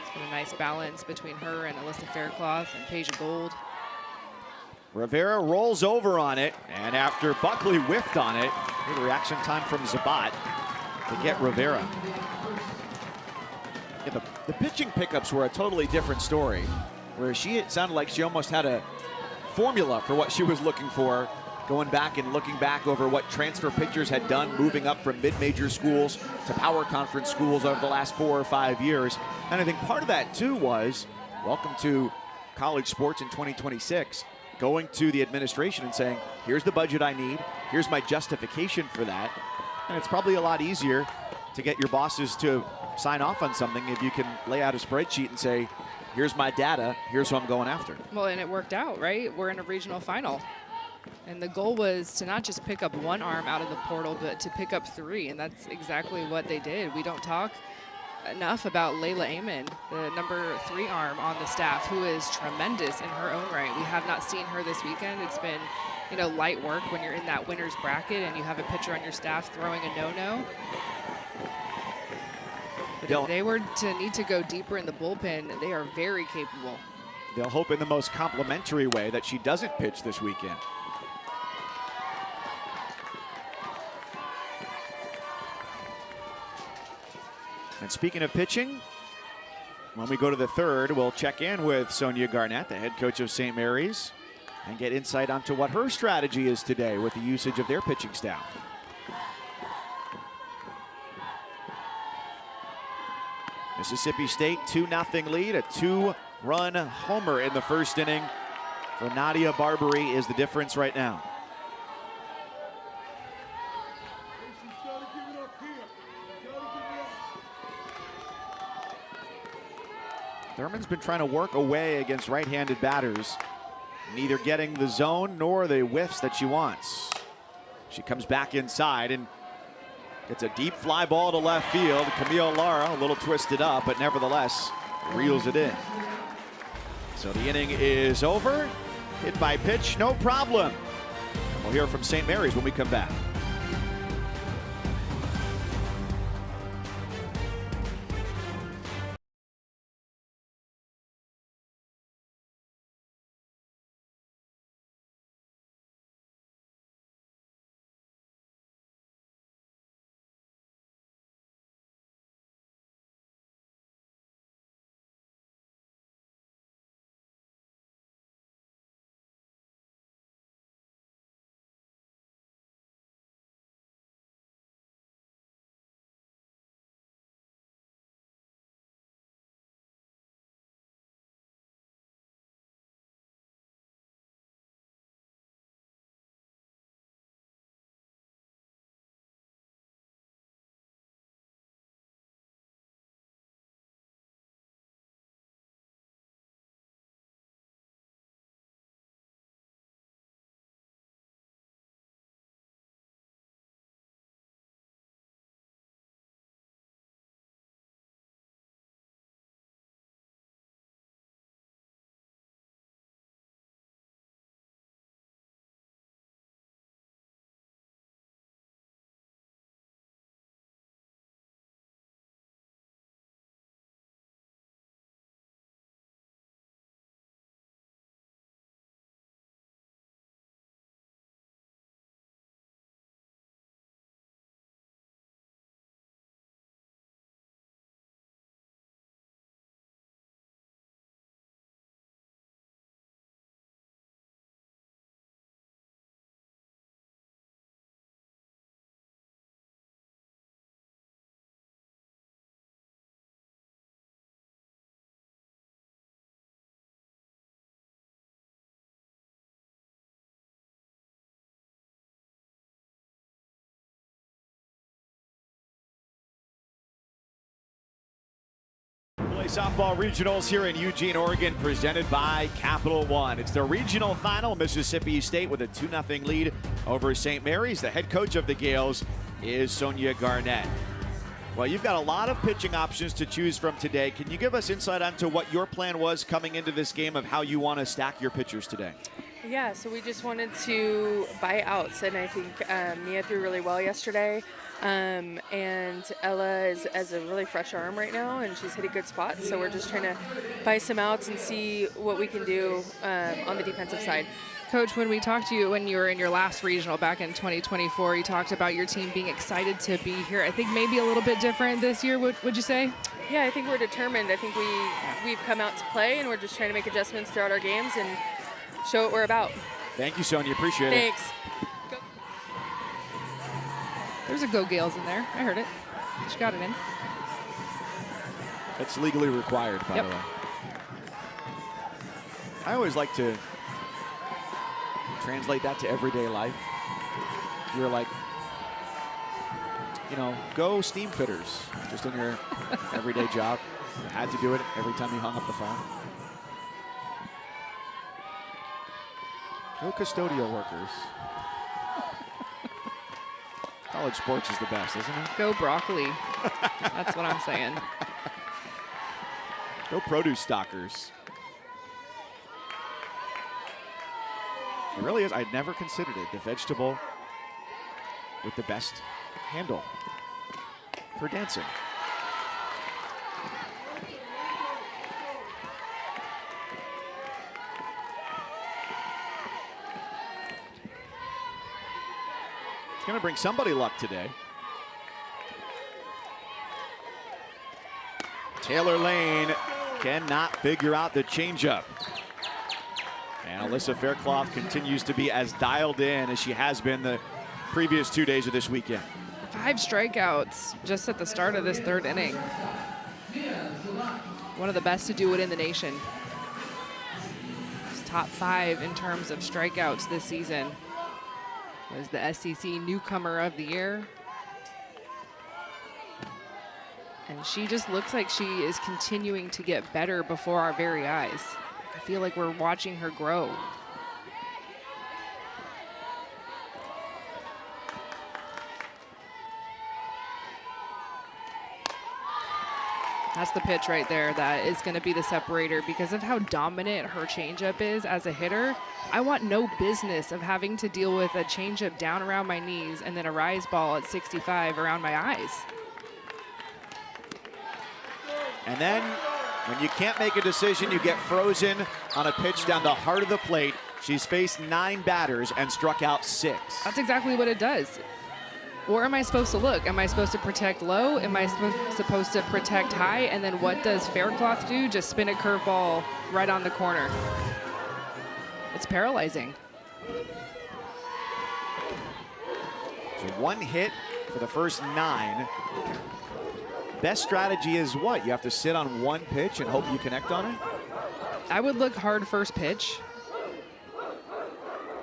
S2: It's been a nice balance between her and Alyssa Faircloth and Paige Gold.
S1: Rivera rolls over on it, and after Buckley whiffed on it, good reaction time from Zabat to get Rivera. Yeah, the pitching pickups were a totally different story, where it sounded like she almost had a formula for what she was looking for, going back and looking back over what transfer pitchers had done, moving up from mid-major schools to power conference schools over the last 4 or 5 years. And I think part of that, too, was welcome to college sports in 2026, going to the administration and saying, here's the budget I need, here's my justification for that. And it's probably a lot easier to get your bosses to sign off on something if you can lay out a spreadsheet and say, here's my data, here's who I'm going after.
S2: Well, and it worked out, right? We're in a regional final. And the goal was to not just pick up 1 arm out of the portal, but to pick up 3, and that's exactly what they did. We don't talk enough about Layla Amon, the number 3 arm on the staff, who is tremendous in her own right. We have not seen her this weekend. It's been, you know, light work when you're in that winner's bracket and you have a pitcher on your staff throwing a no-no. But if they were to need to go deeper in the bullpen, they are very capable.
S1: They'll hope in the most complimentary way that she doesn't pitch this weekend. And speaking of pitching, when we go to the third, we'll check in with Sonia Garnett, the head coach of St. Mary's, and get insight onto what her strategy is today with the usage of their pitching staff. Mississippi State 2-0 lead, a 2-run homer in the first inning for Nadia Barbary is the difference right now. Thurman's been trying to work away against right-handed batters, neither getting the zone nor the whiffs that she wants. She comes back inside and gets a deep fly ball to left field. Camille Lara, a little twisted up, but nevertheless reels it in. So the inning is over. Hit by pitch, no problem. And we'll hear from St. Mary's when we come back. Softball regionals here in Eugene, Oregon, presented by Capital One. It's the regional final. Mississippi State with a 2-0 lead over St. Mary's. The head coach of the Gales is Sonia Garnett. Well, you've got a lot of pitching options to choose from today. Can you give us insight onto what your plan was coming into this game of how you want to stack your pitchers today?
S5: Yeah, so we just wanted to buy outs, and I think Mia threw really well yesterday. And Ella is a really fresh arm right now, and she's hit a good spot. So we're just trying to buy some outs and see what we can do on the defensive side.
S2: Coach, when we talked to you when you were in your last regional back in 2024, you talked about your team being excited to be here. I think maybe a little bit different this year, would you say?
S5: Yeah, I think we're determined. I think we've come out to play, and we're just trying to make adjustments throughout our games and show what we're about.
S1: Thank you, Sonia. Appreciate it.
S5: Thanks.
S2: There's a Go Gales in there. I heard it. She got it in.
S1: It's legally required, by the way. I always like to translate that to everyday life. You're like, you know, go steam fitters, just in your everyday job. You had to do it every time you hung up the phone. Go custodial workers. College sports is the best, isn't it?
S2: Go broccoli. That's what I'm saying.
S1: Go produce stockers. It really is. I'd never considered it. The vegetable with the best handle for dancing. It's going to bring somebody luck today. Taylor Lane cannot figure out the changeup. And Alyssa Faircloth continues to be as dialed in as she has been the previous 2 days of this weekend.
S2: 5 strikeouts just at the start of this 3rd inning. One of the best to do it in the nation. It's top 5 in terms of strikeouts this season. Was the SEC Newcomer of the Year. And she just looks like she is continuing to get better before our very eyes. I feel like we're watching her grow. That's the pitch right there that is going to be the separator because of how dominant her changeup is as a hitter. I want no business of having to deal with a changeup down around my knees and then a rise ball at 65 around my eyes.
S1: And then when you can't make a decision, you get frozen on a pitch down the heart of the plate. She's faced 9 batters and struck out 6.
S2: That's exactly what it does. Where am I supposed to look? Am I supposed to protect low? Am I supposed to protect high? And then what does Faircloth do? Just spin a curveball right on the corner. It's paralyzing.
S1: So 1 hit for the first 9. Best strategy is what? You have to sit on 1 pitch and hope you connect on it?
S2: I would look hard first pitch.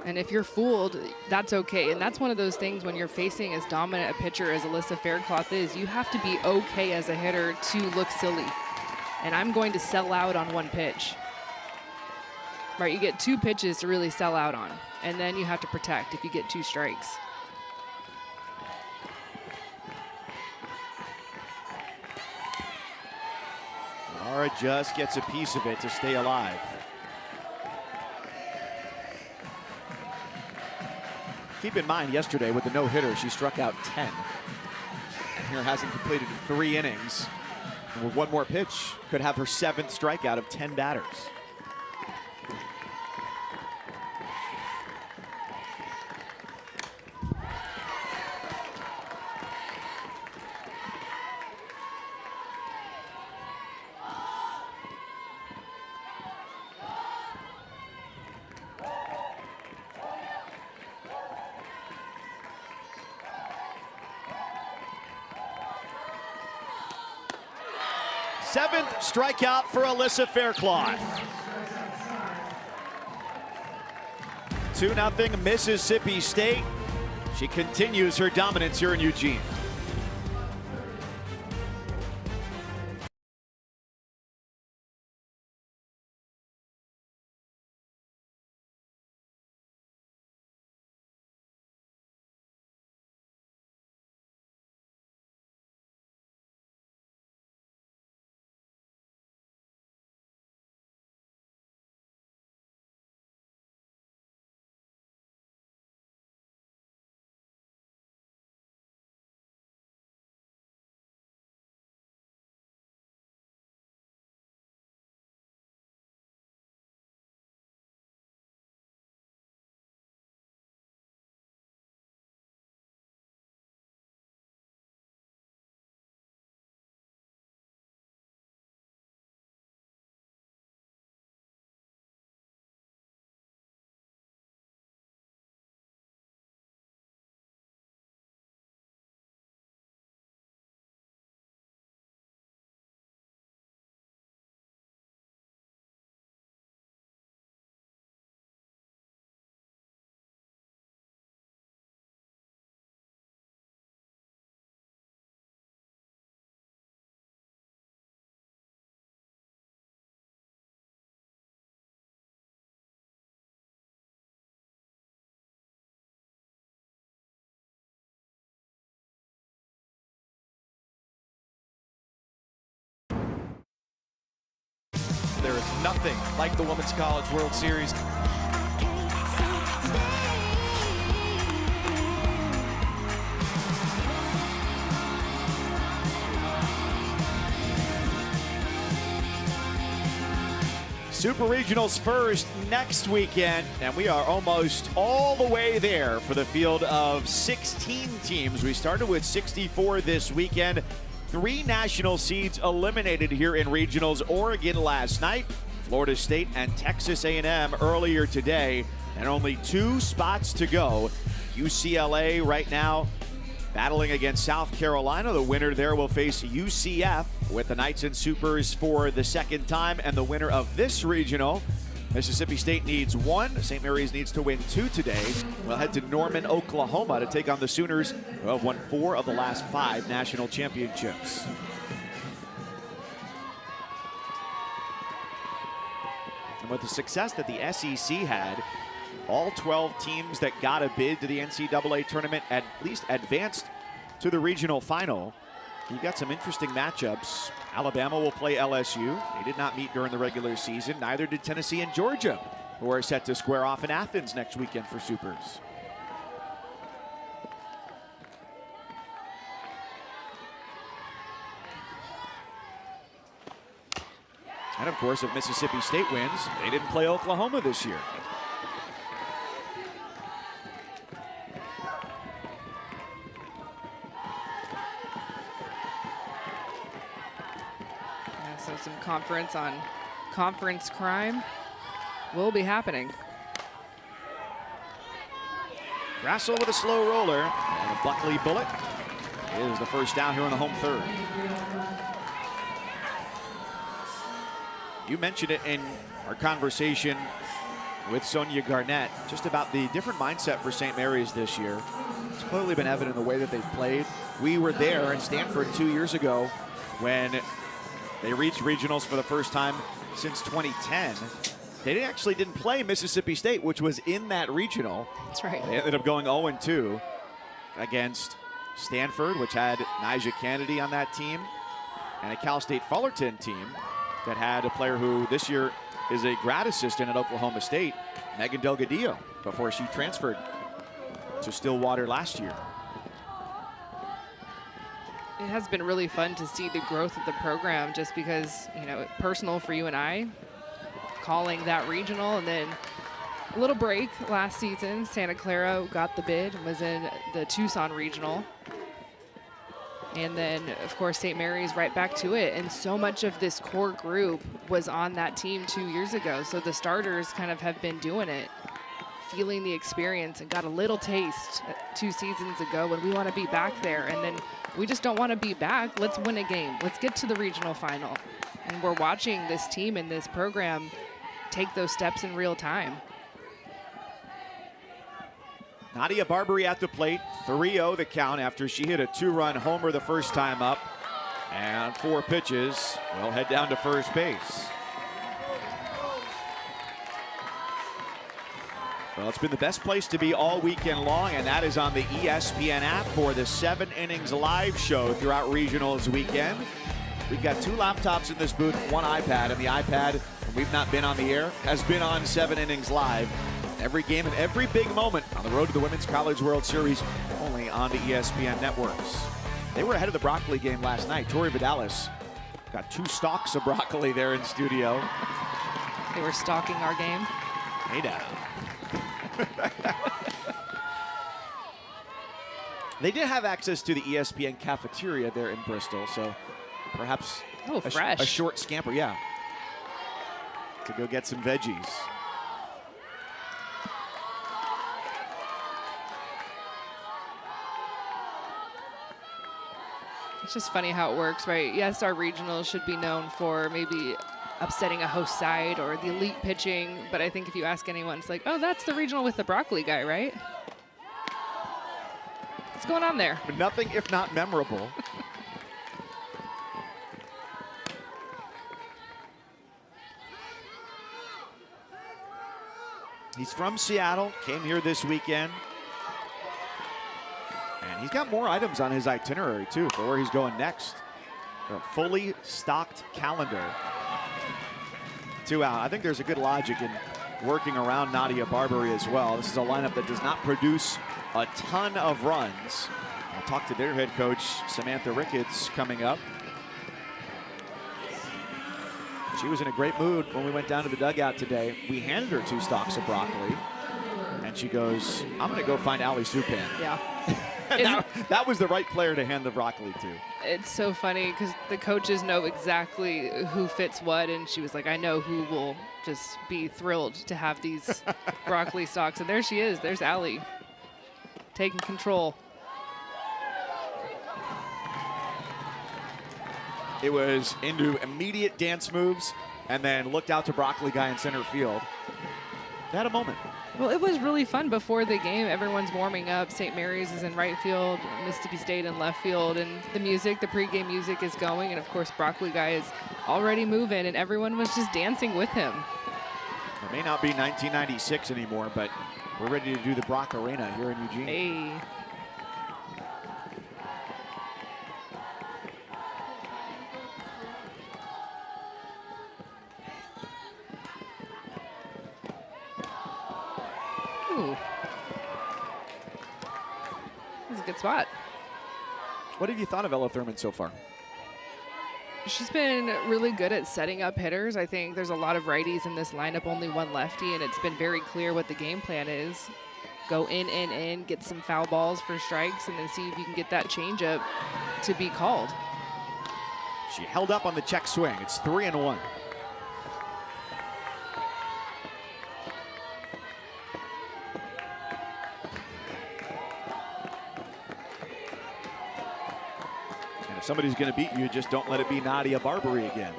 S2: And if you're fooled, that's okay. And that's one of those things when you're facing as dominant a pitcher as Alyssa Faircloth is, you have to be okay as a hitter to look silly. And I'm going to sell out on 1 pitch. Right, you get 2 pitches to really sell out on. And then you have to protect if you get 2 strikes.
S1: Laura just gets a piece of it to stay alive. Keep in mind, yesterday with the no-hitter, she struck out 10. And here hasn't completed 3 innings. And with 1 more pitch, could have her 7th strikeout of 10 batters. Seventh strikeout for Alyssa Faircloth. 2-0 Mississippi State. She continues her dominance here in Eugene.
S6: nothing like the Women's College World Series.
S1: Super Regionals first next weekend, and we are almost all the way there for the field of 16 teams. We started with 64 this weekend. 3 national seeds eliminated here in regionals. Oregon last night, Florida State and Texas A&M earlier today, and only 2 spots to go. UCLA right now battling against South Carolina. The winner there will face UCF with the Knights and Supers for the second time. And the winner of this regional, Mississippi State, needs 1. St. Mary's needs to win 2 today. We'll head to Norman, Oklahoma to take on the Sooners, who have won 4 of the last 5 national championships. And with the success that the SEC had, all 12 teams that got a bid to the NCAA tournament at least advanced to the regional final. You've got some interesting matchups. Alabama will play LSU. They did not meet during the regular season. Neither did Tennessee and Georgia, who are set to square off in Athens next weekend for Supers. And of course, if Mississippi State wins, they didn't play Oklahoma this year.
S2: So some conference on conference crime will be happening.
S1: Grassel with a slow roller, and a Buckley bullet is the first down here in the home third. You mentioned it in our conversation with Sonia Garnett, just about the different mindset for St. Mary's this year. It's clearly been evident in the way that they've played. We were there in Stanford 2 years ago when they reached regionals for the first time since 2010. They actually didn't play Mississippi State, which was in that regional.
S2: That's right.
S1: They ended up going 0-2 against Stanford, which had Nyjah Kennedy on that team, and a Cal State Fullerton team that had a player who this year is a grad assistant at Oklahoma State, Megan Delgadillo, before she transferred to Stillwater last year.
S2: It has been really fun to see the growth of the program, just because, you know, personal for you and I, calling that regional, and then a little break last season. Santa Clara got the bid and was in the Tucson regional. And then, of course, St. Mary's right back to it. And so much of this core group was on that team 2 years ago. So the starters kind of have been doing it, feeling the experience, and got a little taste 2 seasons ago when we want to be back there. And then we just don't want to be back. Let's win a game. Let's get to the regional final. And we're watching this team and this program take those steps in real time.
S1: Nadia Barbary at the plate, 3-0 the count after she hit a 2-run homer the first time up. And 4 pitches will head down to first base. Well, it's been the best place to be all weekend long, and that is on the ESPN app for the 7 Innings live show throughout regionals weekend. We've got 2 laptops in this booth, 1 iPad, and the iPad, when we've not been on the air, has been on 7 Innings live. Every game and every big moment on the road to the Women's College World Series, only on the ESPN networks. They were ahead of the broccoli game last night. Tori Vidalis got 2 stalks of broccoli there in studio.
S2: They were stalking our game.
S1: Hey now. They did have access to the ESPN cafeteria there in Bristol, so perhaps
S2: fresh.
S1: A short scamper, yeah, to go get some veggies.
S2: It's just funny how it works, right? Yes, our regionals should be known for maybe upsetting a host side or the elite pitching, but I think if you ask anyone, it's like, oh, that's the regional with the broccoli guy, right? What's going on there?
S1: Nothing if not memorable. He's from Seattle, came here this weekend. And he's got more items on his itinerary, too, for where he's going next. A fully stocked calendar. 2 out. I think there's a good logic in working around Nadia Barbary as well. This is a lineup that does not produce a ton of runs. I'll talk to their head coach, Samantha Ricketts, coming up. She was in a great mood when we went down to the dugout today. We handed her 2 stalks of broccoli, and she goes, I'm going to go find Ali Supan.
S2: Yeah.
S1: that was the right player to hand the broccoli to.
S2: It's so funny because the coaches know exactly who fits what, and she was like, I know who will just be thrilled to have these broccoli stalks. And there she is. There's Ali taking control.
S1: It was into immediate dance moves and then looked out to broccoli guy in center field. They had a moment.
S2: Well, it was really fun before the game. Everyone's warming up. St. Mary's is in right field, Mississippi State in left field, and the music, the pregame music is going, and of course Broccoli guy is already moving, and everyone was just dancing with him.
S1: It may not be 1996 anymore, but we're ready to do the Brock Arena here in Eugene.
S2: Hey. Ooh. That's a good spot.
S1: What have you thought of Ella Thurman so far?
S2: She's been really good at setting up hitters. I think there's a lot of righties in this lineup, only one lefty, and it's been very clear what the game plan is. Go in, get some foul balls for strikes, and then see if you can get that changeup to be called.
S1: She held up on the check swing. It's 3-1. If somebody's going to beat you, just don't let it be Nadia Barbary again.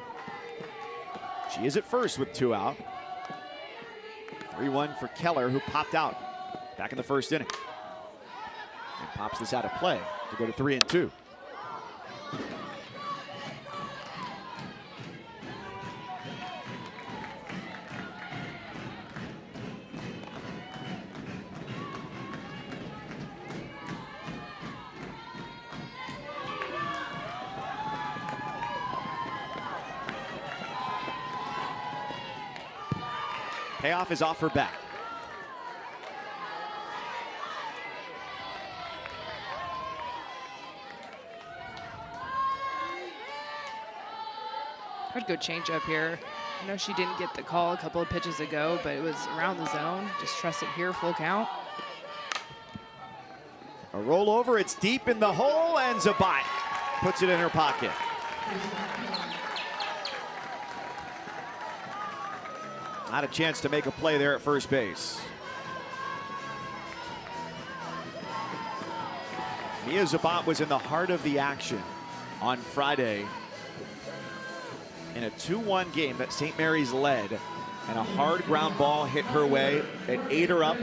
S1: She is at first with 2 out. 3-1 for Keller, who popped out back in the first inning. And pops this out of play to go to 3-2. Payoff is off her back.
S2: I'd go change up here. I know she didn't get the call a couple of pitches ago, but it was around the zone. Just trust it here, full count.
S1: A rollover, it's deep in the hole, and Zabat puts it in her pocket. Not a chance to make a play there at first base. Mia Zabat was in the heart of the action on Friday in a 2-1 game that St. Mary's led, and a hard ground ball hit her way. It ate her up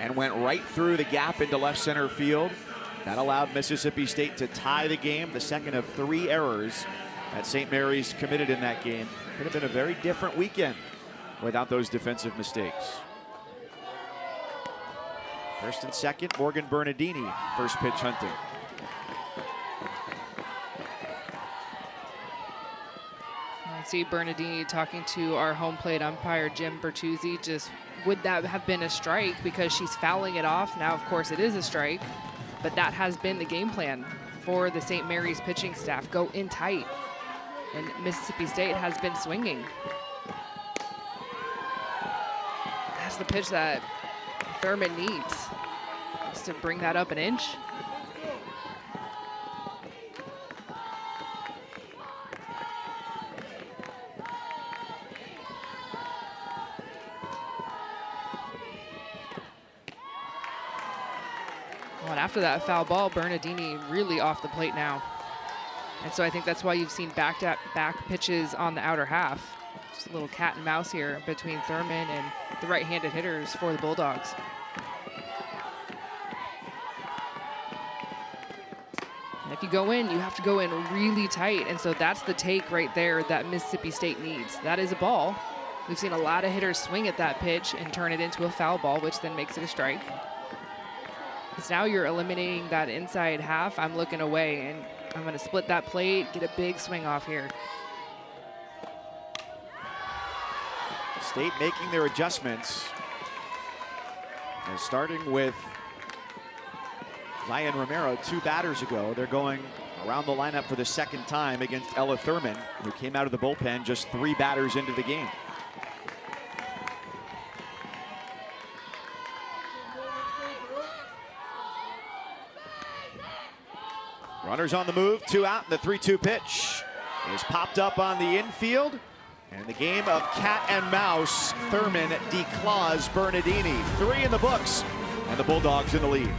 S1: and went right through the gap into left center field. That allowed Mississippi State to tie the game, the second of 3 errors that St. Mary's committed in that game. Could have been a very different weekend without those defensive mistakes. First and second, Morgan Bernardini, first pitch hunting.
S2: I see Bernardini talking to our home plate umpire, Jim Bertuzzi. Just, would that have been a strike? Because she's fouling it off. Now, of course, it is a strike, but that has been the game plan for the St. Mary's pitching staff. Go in tight. And Mississippi State has been swinging. That's the pitch that Thurman needs, just to bring that up an inch. Well, and after that foul ball, Bernardini really off the plate now. And so I think that's why you've seen back-to-back pitches on the outer half. Just a little cat and mouse here between Thurman and the right-handed hitters for the Bulldogs. And if you go in, you have to go in really tight. And so that's the take right there that Mississippi State needs. That is a ball. We've seen a lot of hitters swing at that pitch and turn it into a foul ball, which then makes it a strike. Because now you're eliminating that inside half. I'm looking away, and I'm going to split that plate, get a big swing off here.
S1: State making their adjustments. And starting with Zion Romero 2 batters ago. They're going around the lineup for the second time against Ella Thurman, who came out of the bullpen just 3 batters into the game. Runners on the move, 2 out, and the 3-2 pitch is popped up on the infield. And the game of cat and mouse, Thurman declaws Bernardini. 3 in the books, and the Bulldogs in the lead.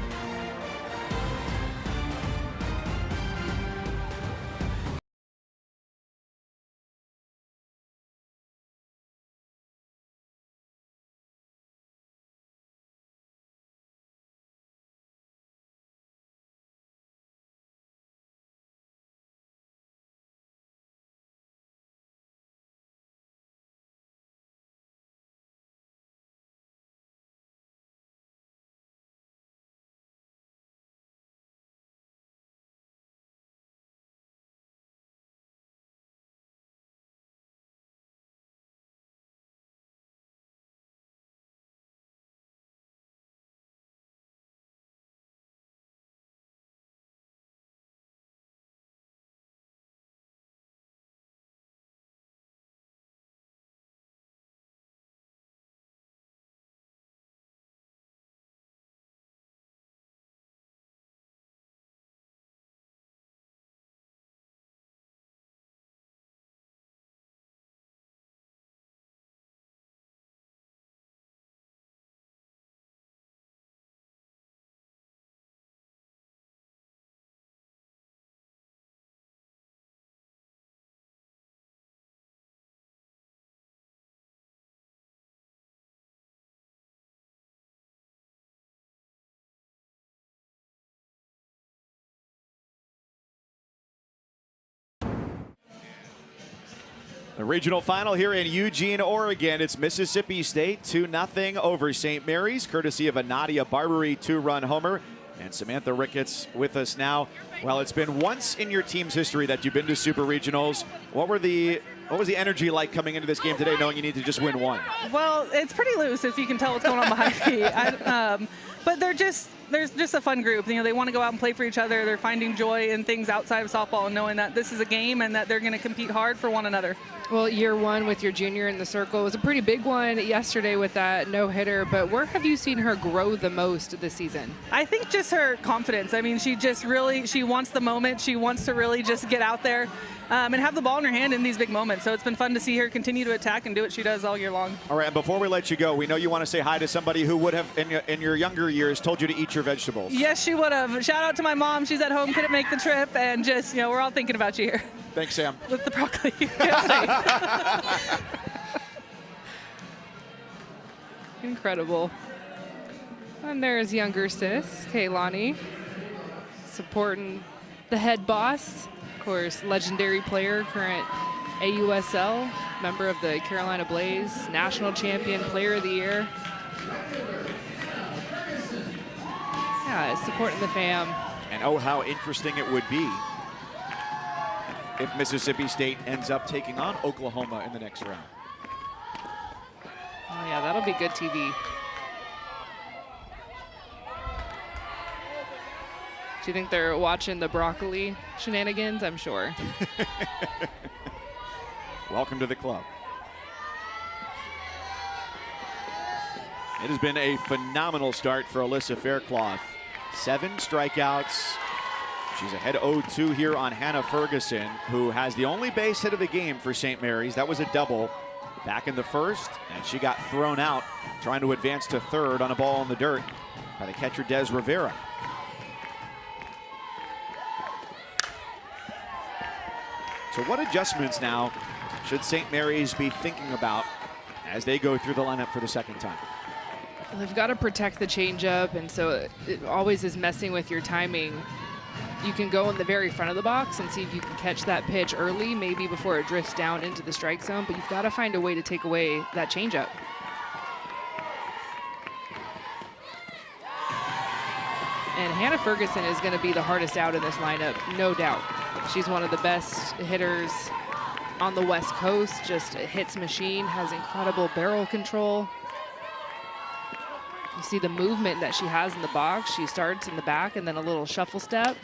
S1: The regional final here in Eugene, Oregon. It's Mississippi State 2-0 over St. Mary's, courtesy of a Nadia Barbary 2-run homer. And Samantha Ricketts with us now. Well, it's been once in your team's history that you've been to Super Regionals. What was the energy like coming into this game today, knowing you need to just win one?
S7: Well, it's pretty loose, if you can tell what's going on behind me. But they're just a fun group. You know, they want to go out and play for each other. They're finding joy in things outside of softball and knowing that this is a game and that they're going to compete hard for one another.
S2: Well, year one with your junior in the circle was a pretty big one yesterday with that no-hitter, but where have you seen her grow the most this season?
S7: I think just her confidence. I mean, she wants the moment. She wants to really just get out there and have the ball in her hand in these big moments. So it's been fun to see her continue to attack and do what she does all year long.
S1: All right, and before we let you go, we know you want to say hi to somebody who would have, in your younger years, told you to eat your vegetables.
S7: Yes, she would have. Shout out to my mom. She's at home, couldn't make the trip, and just, you know, we're all thinking about you here.
S1: Thanks, Sam.
S7: With the broccoli.
S2: Incredible. And there's younger sis, Kaylani, supporting the head boss. Of course, legendary player, current AUSL, member of the Carolina Blaze, national champion, player of the year. Yeah, supporting the fam.
S1: And oh, how interesting it would be if Mississippi State ends up taking on Oklahoma in the next round.
S2: Oh yeah, that'll be good TV. Do you think they're watching the broccoli shenanigans? I'm sure.
S1: Welcome to the club. It has been a phenomenal start for Alyssa Faircloth. 7 strikeouts. She's ahead 0-2 here on Hannah Ferguson, who has the only base hit of the game for St. Mary's. That was a double back in the first, and she got thrown out trying to advance to third on a ball in the dirt by the catcher Des Rivera. So what adjustments now should St. Mary's be thinking about as they go through the lineup for the second time?
S2: Well, they've got to protect the changeup, and so it always is messing with your timing. You can go in the very front of the box and see if you can catch that pitch early, maybe before it drifts down into the strike zone, but you've got to find a way to take away that changeup. And Hannah Ferguson is going to be the hardest out in this lineup, no doubt. She's one of the best hitters on the West Coast, just a hits machine, has incredible barrel control. You see the movement that she has in the box. She starts in the back and then a little shuffle step.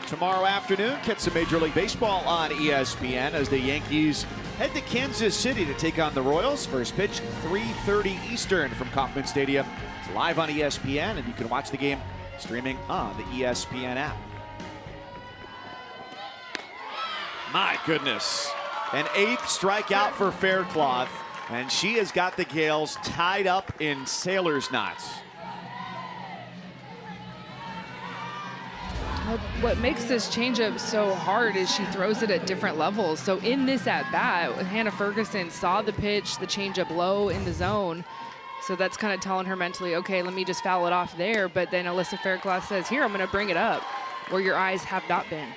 S1: Tomorrow afternoon, catch some Major League Baseball on ESPN as the Yankees head to Kansas City to take on the Royals. First pitch, 3:30 Eastern from Kauffman Stadium. It's live on ESPN, and you can watch the game streaming on the ESPN app. My goodness. An 8th strikeout for Faircloth, and she has got the Gales tied up in sailor's knots.
S2: What makes this changeup so hard is she throws it at different levels. So in this at-bat, Hannah Ferguson saw the pitch, the changeup low in the zone. So that's kind of telling her mentally, okay, let me just foul it off there. But then Alyssa Faircloth says, here, I'm going to bring it up where your eyes have not been.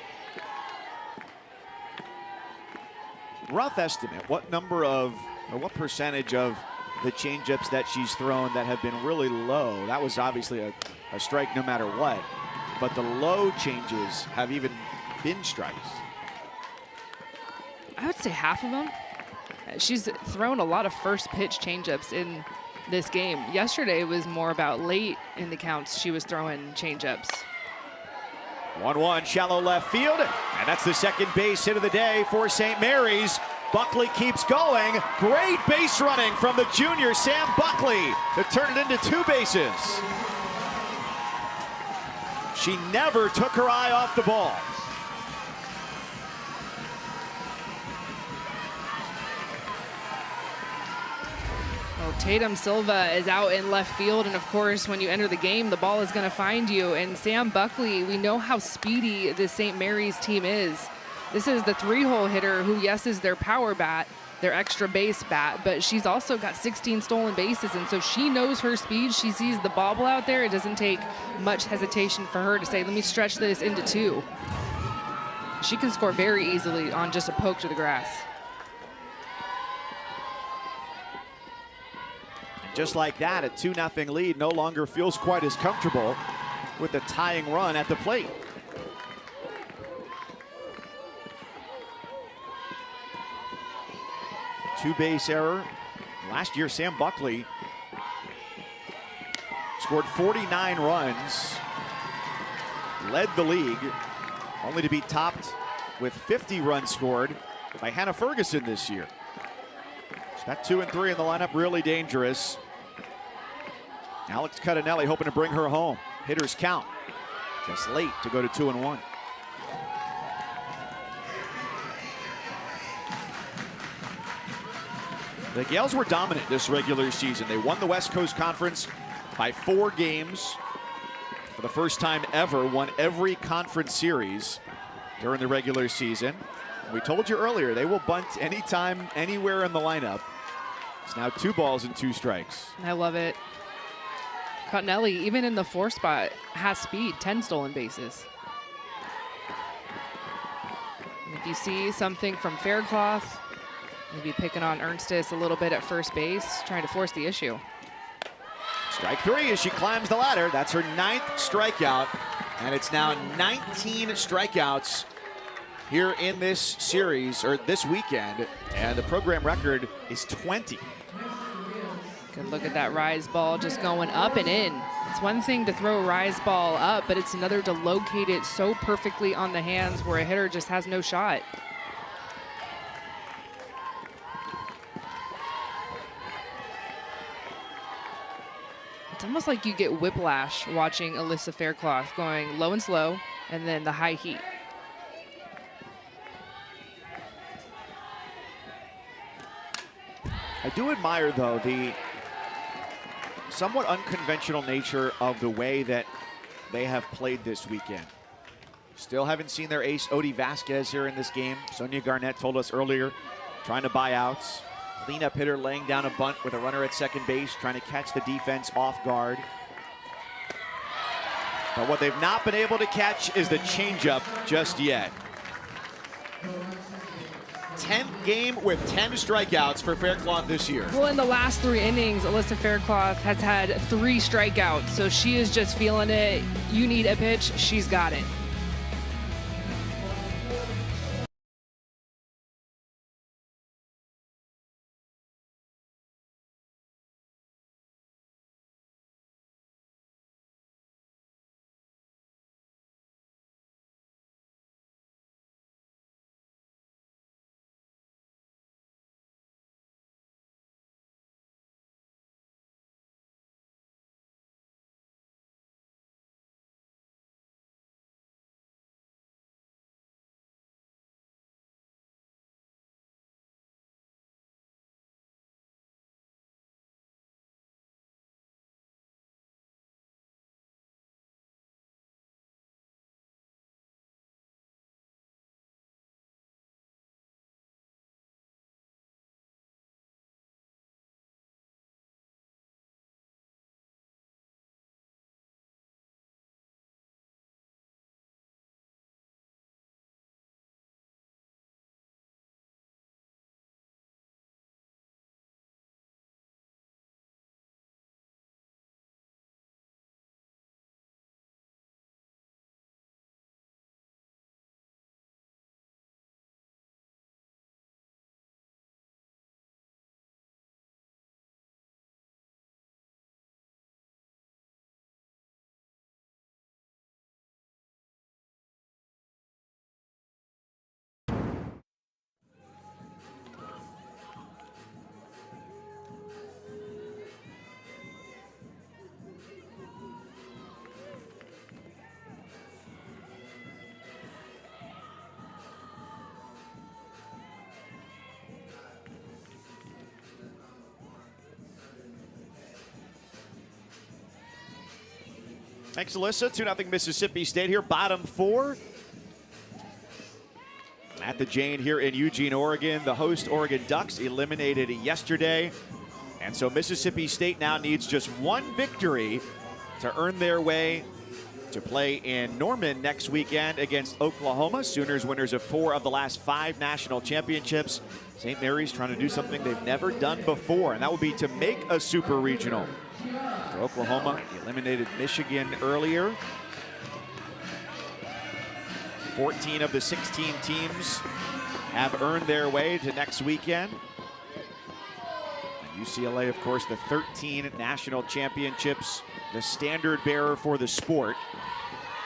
S1: Rough estimate, what number of, or what percentage of the changeups that she's thrown that have been really low? That was obviously a strike no matter what. But the low changes have even been strikes.
S2: I would say half of them. She's thrown a lot of first pitch changeups in this game. Yesterday was more about late in the counts. She was throwing changeups.
S1: 1-1, shallow left field, and that's the second base hit of the day for St. Mary's. Buckley keeps going. Great base running from the junior Sam Buckley to turn it into 2 bases. She never took her eye off the ball.
S2: Well, Tatum Silva is out in left field, and of course, when you enter the game, the ball is going to find you. And Sam Buckley, we know how speedy the St. Mary's team is. This is the 3-hole hitter who, yes, is their power bat, their extra base bat, but she's also got 16 stolen bases, and so she knows her speed. She sees the bobble out there. It doesn't take much hesitation for her to say, let me stretch this into 2. She can score very easily on just a poke to the grass.
S1: Just like that, a 2-0 lead no longer feels quite as comfortable with the tying run at the plate. Two-base error. Last year, Sam Buckley scored 49 runs, led the league, only to be topped with 50 runs scored by Hannah Ferguson this year. So that 2 and 3 in the lineup, really dangerous. Alex Cudinelli hoping to bring her home. Hitters count, just late to go to 2 and 1. The Gales were dominant this regular season. They won the West Coast Conference by 4 games. For the first time ever, won every conference series during the regular season. We told you earlier, they will bunt anytime, anywhere in the lineup. It's now 2 balls and 2 strikes.
S2: I love it. Cottinelli, even in the 4 spot, has speed, 10 stolen bases. And if you see something from Faircloth, maybe picking on Ernstis a little bit at first base, trying to force the issue.
S1: Strike 3 as she climbs the ladder. That's her 9th strikeout, and it's now 19 strikeouts here in this series, or this weekend, and the program record is 20.
S2: Good look at that rise ball just going up and in. It's one thing to throw a rise ball up, but it's another to locate it so perfectly on the hands where a hitter just has no shot. It's almost like you get whiplash watching Alyssa Faircloth going low and slow and then the high heat.
S1: I do admire, though, the somewhat unconventional nature of the way that they have played this weekend. Still haven't seen their ace, Odie Vasquez, here in this game. Sonia Garnett told us earlier, trying to buy outs. Cleanup hitter laying down a bunt with a runner at second base, trying to catch the defense off guard. But what they've not been able to catch is the changeup just yet. 10th game with 10 strikeouts for Faircloth this year.
S2: Well, in the last 3 innings, Alyssa Faircloth has had 3 strikeouts, so she is just feeling it. You need a pitch, she's got it.
S1: Thanks, Alyssa. 2-0 Mississippi State here, bottom 4. At the Jane here in Eugene, Oregon. The host Oregon Ducks eliminated yesterday. And so Mississippi State now needs just 1 victory to earn their way to play in Norman next weekend against Oklahoma. Sooners winners of 4 of the last 5 national championships. St. Mary's trying to do something they've never done before, and that would be to make a super regional. Oklahoma eliminated Michigan earlier. 14 of the 16 teams have earned their way to next weekend. And UCLA, of course, the 13 national championships, the standard bearer for the sport.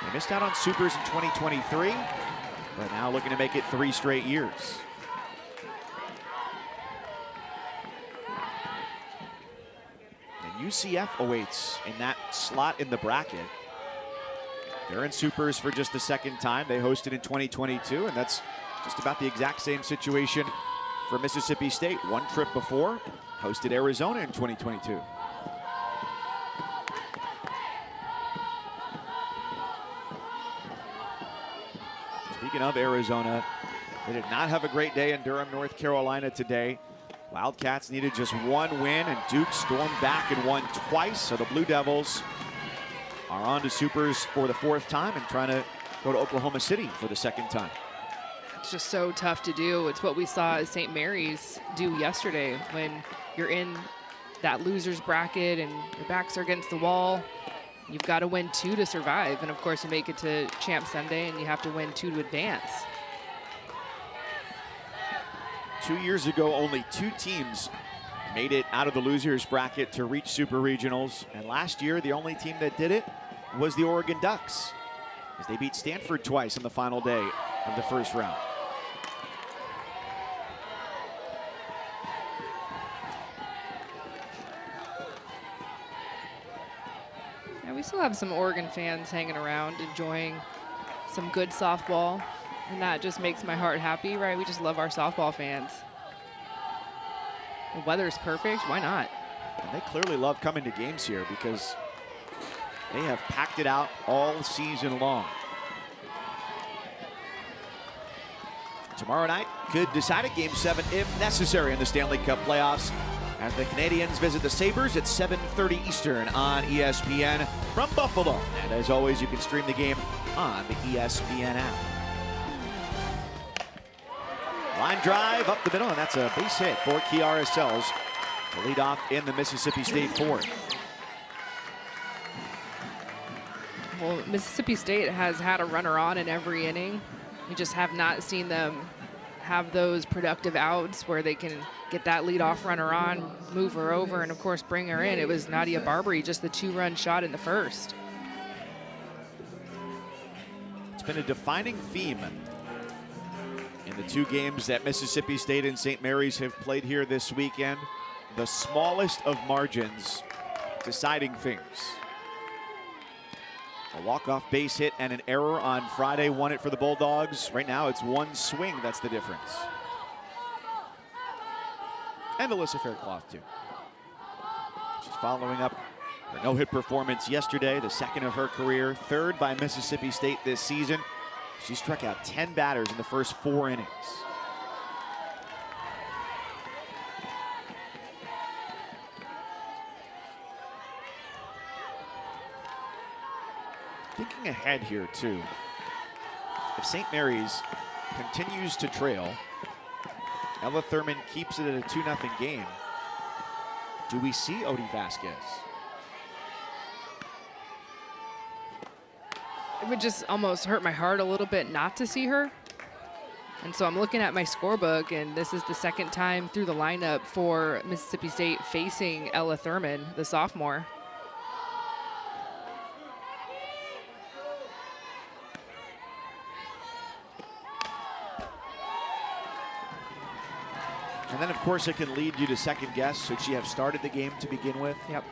S1: They missed out on supers in 2023, but now looking to make it 3 straight years. UCF awaits in that slot in the bracket. They're in supers for just the 2nd time. They hosted in 2022, and that's just about the exact same situation for Mississippi State. 1 trip before, hosted Arizona in 2022. Speaking of Arizona, they did not have a great day in Durham, North Carolina today. Wildcats needed just 1 win, and Duke stormed back and won twice. So the Blue Devils are on to supers for the 4th time and trying to go to Oklahoma City for the 2nd time.
S2: It's just so tough to do. It's what we saw St. Mary's do yesterday when you're in that loser's bracket and your backs are against the wall. You've got to win 2 to survive. And of course you make it to Champ Sunday and you have to win 2 to advance.
S1: 2 years ago, only 2 teams made it out of the losers bracket to reach super regionals. And last year, the only team that did it was the Oregon Ducks, as they beat Stanford twice on the final day of the 1st round.
S2: Yeah, we still have some Oregon fans hanging around, enjoying some good softball. And that just makes my heart happy, right? We just love our softball fans. The weather's perfect, why not?
S1: And they clearly love coming to games here because they have packed it out all season long. Tomorrow night could decide a Game 7 if necessary in the Stanley Cup playoffs. as the Canadians visit the Sabres at 7:30 Eastern on ESPN from Buffalo. And as always, you can stream the game on the ESPN app. Line drive up the middle, and that's a base hit for Kiara Sells to lead off in the Mississippi State fourth.
S2: Well, Mississippi State has had a runner on in every inning. We just have not seen them have those productive outs where they can get that leadoff runner on, move her over, and of course bring her in. It was Nadia Barbary, just the 2-run shot in the first.
S1: It's been a defining theme in the 2 games that Mississippi State and St. Mary's have played here this weekend. The smallest of margins deciding things. A walk-off base hit and an error on Friday won it for the Bulldogs. Right now it's 1 swing that's the difference. And Alyssa Faircloth too. She's following up her no-hit performance yesterday, the 2nd of her career, 3rd by Mississippi State this season. She struck out 10 batters in the first 4 innings. Thinking ahead here too, if St. Mary's continues to trail, Ella Thurman keeps it at a 2-0 game, do we see Odie Vasquez?
S2: It would just almost hurt my heart a little bit not to see her. And so I'm looking at my scorebook, and this is the 2nd time through the lineup for Mississippi State facing Ella Thurman, the sophomore.
S1: And then, of course, it can lead you to second guess. Should she have started the game to begin with?
S2: Yep.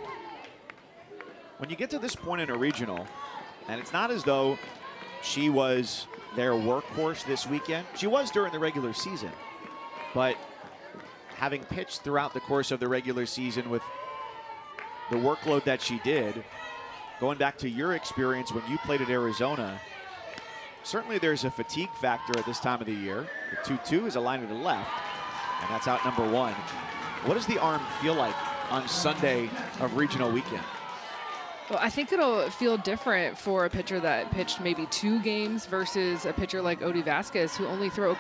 S1: When you get to this point in a regional, and it's not as though she was their workhorse this weekend. She was during the regular season. But having pitched throughout the course of the regular season with the workload that she did, going back to your experience when you played at Arizona, certainly there's a fatigue factor at this time of the year. The 2-2 is a line to the left. And that's out number 1. What does the arm feel like on Sunday of regional weekend?
S2: Well, I think it'll feel different for a pitcher that pitched maybe 2 games versus a pitcher like Odie Vasquez, who only threw a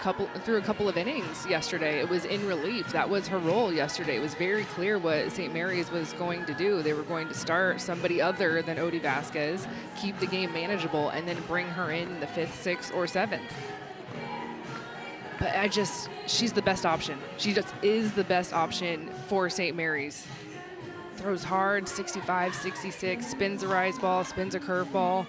S2: couple of innings yesterday. It was in relief. That was her role yesterday. It was very clear what St. Mary's was going to do. They were going to start somebody other than Odie Vasquez, keep the game manageable, and then bring her in the 5th, 6th, or 7th. But she's the best option. She just is the best option for St. Mary's. Throws hard, 65, 66, spins a rise ball, spins a curve ball.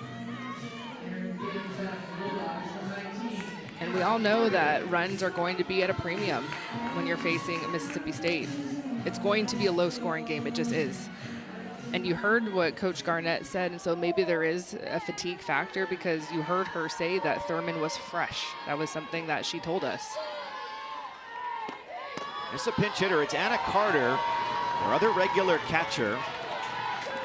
S2: And we all know that runs are going to be at a premium when you're facing Mississippi State. It's going to be a low-scoring game. It just is. And you heard what Coach Garnett said, and so maybe there is a fatigue factor because you heard her say that Thurman was fresh. That was something that she told us.
S1: It's a pinch hitter. It's Anna Carter, our other regular catcher,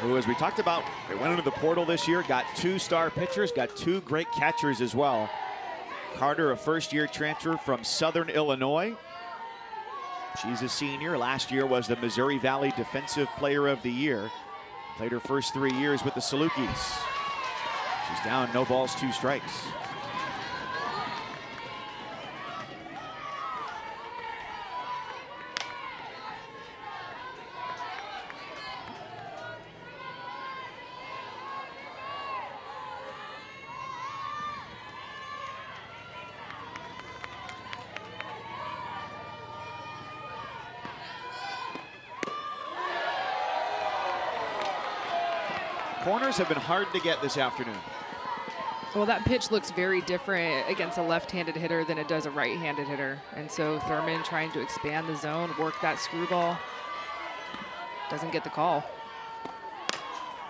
S1: who, as we talked about, they went into the portal this year, got 2 star pitchers, got 2 great catchers as well. Carter, a first-year transfer from Southern Illinois. She's a senior. Last year was the Missouri Valley Defensive Player of the Year. Played her first 3 years with the Salukis. She's down, no balls, 2 strikes. Corners have been hard to get this afternoon.
S2: Well, that pitch looks very different against a left-handed hitter than it does a right-handed hitter. And so Thurman trying to expand the zone, work that screwball. Doesn't get the call.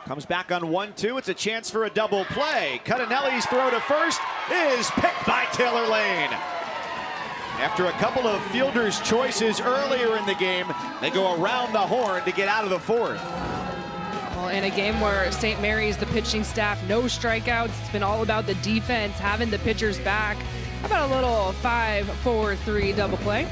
S1: Comes back on 1-2. It's a chance for a double play. Cudinelli's throw to first is picked by Taylor Lane. After a couple of fielders' choices earlier in the game, they go around the horn to get out of the 4th.
S2: Well, in a game where St. Mary's, the pitching staff, no strikeouts. It's been all about the defense, having the pitchers back. How about a little 5-4-3 double play?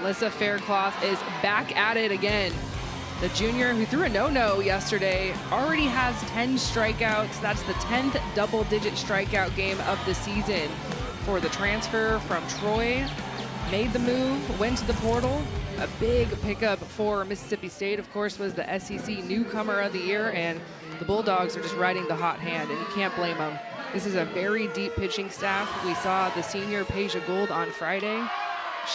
S2: Alyssa Faircloth is back at it again. The junior who threw a no-no yesterday already has 10 strikeouts. That's the 10th double-digit strikeout game of the season for the transfer from Troy. Made the move, went to the portal. A big pickup for Mississippi State, of course, was the SEC Newcomer of the Year, and the Bulldogs are just riding the hot hand, and you can't blame them. This is a very deep pitching staff. We saw the senior Peja Gould on Friday.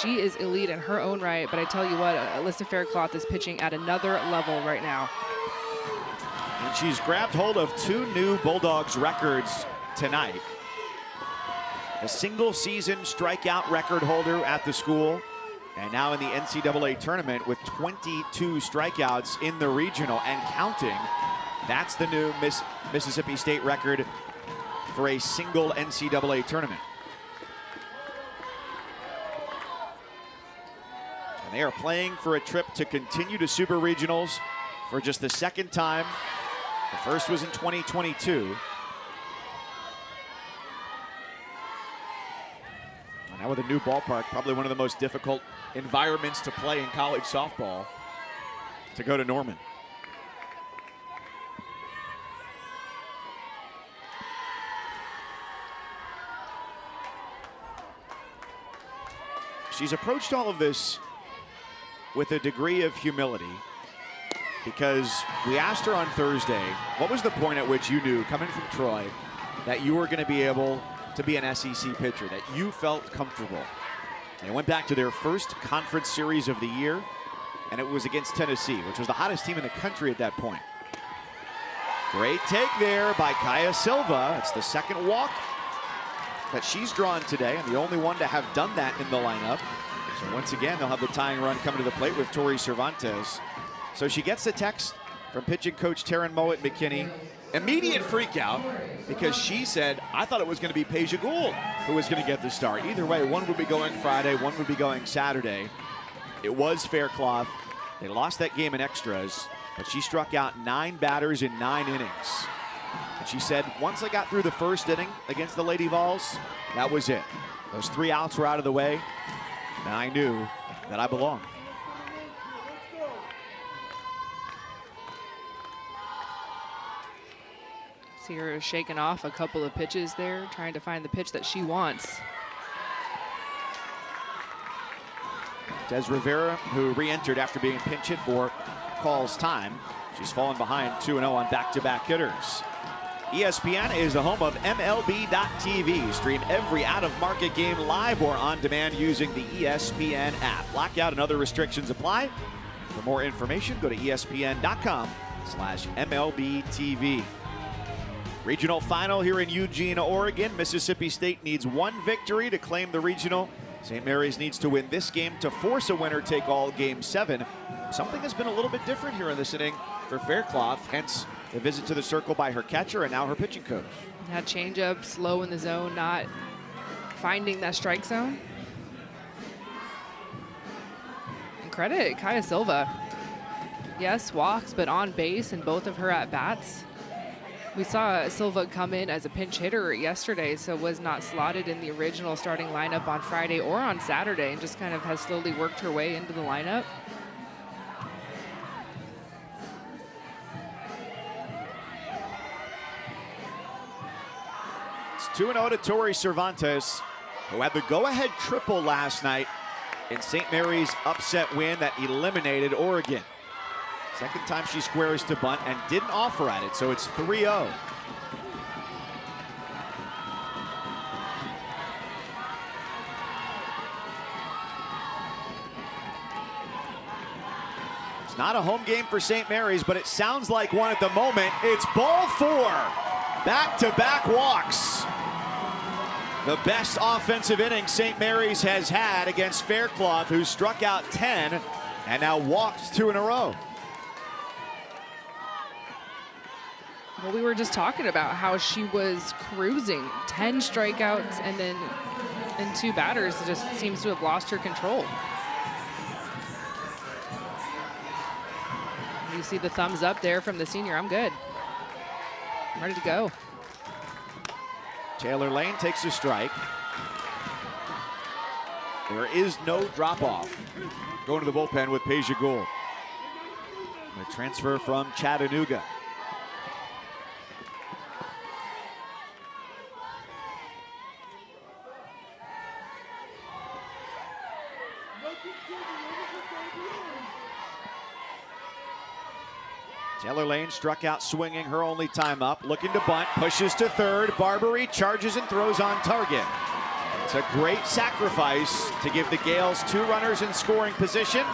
S2: She is elite in her own right, but I tell you what, Alyssa Faircloth is pitching at another level right now.
S1: And she's grabbed hold of 2 new Bulldogs records tonight. A single-season strikeout record holder at the school, and now in the NCAA tournament with 22 strikeouts in the regional and counting. That's the new Mississippi State record for a single NCAA tournament. And they are playing for a trip to continue to Super Regionals for just the second time. The first was in 2022. And now with a new ballpark, probably one of the most difficult environments to play in college softball, to go to Norman. She's approached all of this with a degree of humility, because we asked her on Thursday, what was the point at which you knew, coming from Troy, that you were going to be able to be an SEC pitcher, that you felt comfortable? And it went back to their first conference series of the year, and it was against Tennessee, which was the hottest team in the country at that point. Great take there by Kaya Silva. It's the second walk that she's drawn today, and the only one to have done that in the lineup. So once again, they'll have the tying run coming to the plate with Tori Cervantes. So she gets the text from pitching coach Taryn Mowat McKinney. Immediate freak out, because she said, I thought it was going to be Peja Gould who was going to get the start. Either way, one would be going Friday, one would be going Saturday. It was Faircloth. They lost that game in extras, but she struck out 9 batters in 9 innings. And she said, once I got through the first inning against the Lady Vols, that was it. Those 3 outs were out of the way, and I knew that I belonged.
S2: See her shaking off a couple of pitches there, trying to find the pitch that she wants.
S1: Des Rivera, who re-entered after being pinch hit for calls time. She's fallen behind 2-0 on back-to-back hitters. ESPN is the home of MLB.TV. Stream every out-of-market game live or on demand using the ESPN app. Blackout and other restrictions apply. For more information, go to ESPN.com/MLBTV. Regional final here in Eugene, Oregon. Mississippi State needs 1 victory to claim the regional. St. Mary's needs to win this game to force a winner-take-all Game 7. Something has been a little bit different here in this inning for Faircloth, hence the visit to the circle by her catcher and now her pitching coach.
S2: That changeup, slow in the zone, not finding that strike zone. And credit Kaya Silva. Yes, walks, but on base in both of her at-bats. We saw Silva come in as a pinch hitter yesterday, so was not slotted in the original starting lineup on Friday or on Saturday, and just kind of has slowly worked her way into the lineup.
S1: It's 2-0 to Tori Cervantes, who had the go-ahead triple last night in St. Mary's upset win that eliminated Oregon. Second time she squares to bunt and didn't offer at it, so it's 3-0. It's not a home game for St. Mary's, but it sounds like one at the moment. It's ball 4. Back-to-back walks. The best offensive inning St. Mary's has had against Faircloth, who struck out 10 and now walked 2 in a row.
S2: Well, we were just talking about how she was cruising, 10 strikeouts, and then in 2 batters, just seems to have lost her control. You see the thumbs up there from the senior. I'm good. I'm ready to go.
S1: Taylor Lane takes a strike. There is no drop-off. going to the bullpen with Peja Gould. A transfer from Chattanooga. Taylor Lane struck out swinging, her only time up. Looking to bunt, pushes to third. Barbary charges and throws on target. It's a great sacrifice to give the Gales 2 runners in scoring position.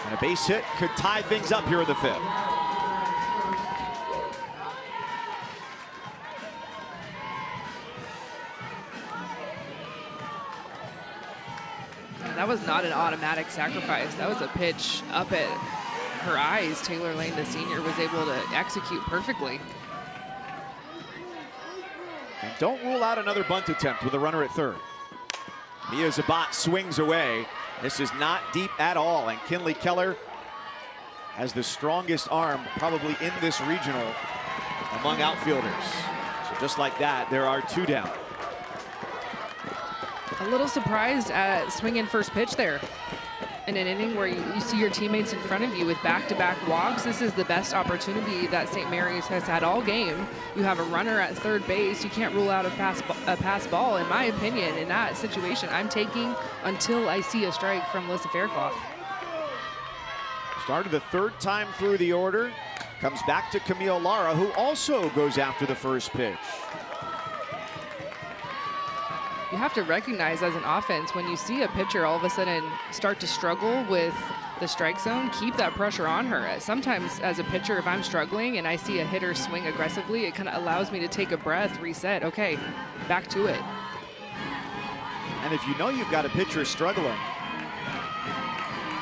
S1: And a base hit could tie things up here in the 5th.
S2: That was not an automatic sacrifice. That was a pitch up at her eyes. Taylor Lane, the senior, was able to execute perfectly.
S1: And don't rule out another bunt attempt with a runner at third. Mia Zabat swings away. This is not deep at all, and Kinley Keller has the strongest arm probably in this regional among outfielders. So just like that, there are 2 down.
S2: A little surprised at swinging first pitch there. In an inning where you see your teammates in front of you with back-to-back walks, this is the best opportunity that St. Mary's has had all game. You have a runner at third base. You can't rule out a pass ball. In my opinion, in that situation, I'm taking until I see a strike from Alyssa Faircloth.
S1: Started the 3rd time through the order. Comes back to Camille Lara, who also goes after the first pitch.
S2: You have to recognize as an offense, when you see a pitcher all of a sudden start to struggle with the strike zone, keep that pressure on her. Sometimes as a pitcher, if I'm struggling and I see a hitter swing aggressively, it kind of allows me to take a breath, reset, okay, back to it.
S1: And if you know you've got a pitcher struggling,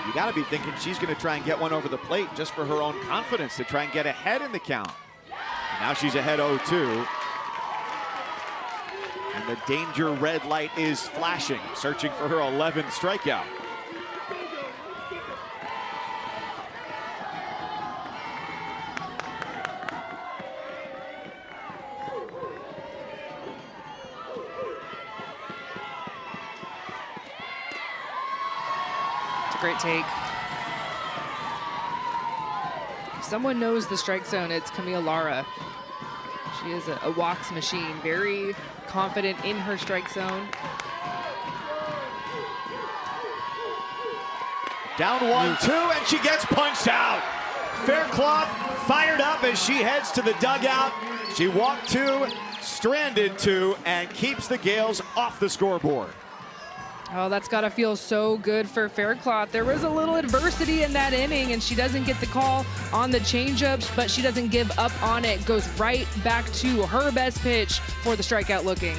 S1: you got to be thinking she's going to try and get one over the plate just for her own confidence to try and get ahead in the count. And now she's ahead 0-2. And the danger red light is flashing, searching for her 11th strikeout.
S2: It's a great take. If someone knows the strike zone, it's Camille Lara. She is a walks machine, very confident in her strike zone.
S1: Down 1-2, and she gets punched out. Faircloth fired up as she heads to the dugout. She walked 2, stranded 2, and keeps the Gales off the scoreboard.
S2: Oh, that's got to feel so good for Faircloth. There was a little adversity in that inning, and she doesn't get the call on the changeups, but she doesn't give up on it. Goes right back to her best pitch for the strikeout looking.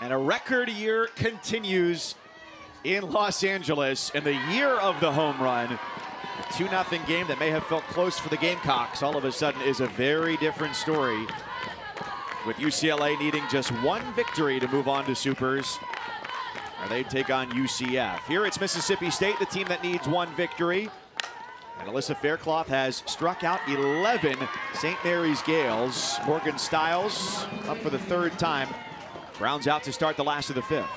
S1: And a record year continues in Los Angeles in the year of the home run. A 2-0 game that may have felt close for the Gamecocks all of a sudden is a very different story, with UCLA needing just one victory to move on to Supers, or they take on UCF. Here it's Mississippi State, the team that needs one victory. And Alyssa Faircloth has struck out 11 St. Mary's Gales. Morgan Stiles up for the third time. Rounds out to start the last of the fifth.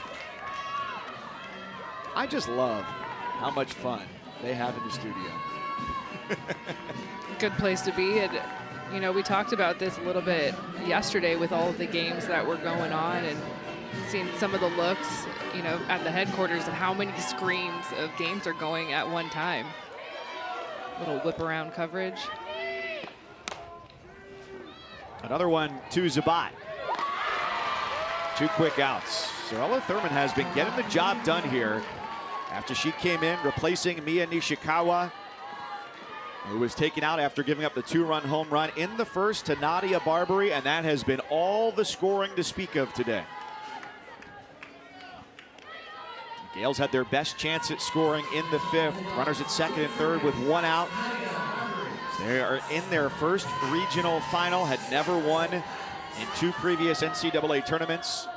S1: I just love how much fun they have in the studio.
S2: Good place to be. And, you know, we talked about this a little bit yesterday with all of the games that were going on and seeing some of the looks, you know, at the headquarters of how many screens of games are going at one time. Little whip around coverage.
S1: Another one to Zabat. 2 quick outs. So Ella Thurman has been getting the job done here after she came in, replacing Mia Nishikawa, who was taken out after giving up the 2-run home run in the first to Nadia Barbary, and that has been all the scoring to speak of today. The Gales had their best chance at scoring in the fifth. Runners at second and third with 1 out. They are in their first regional final, had never won in 2 previous NCAA tournaments.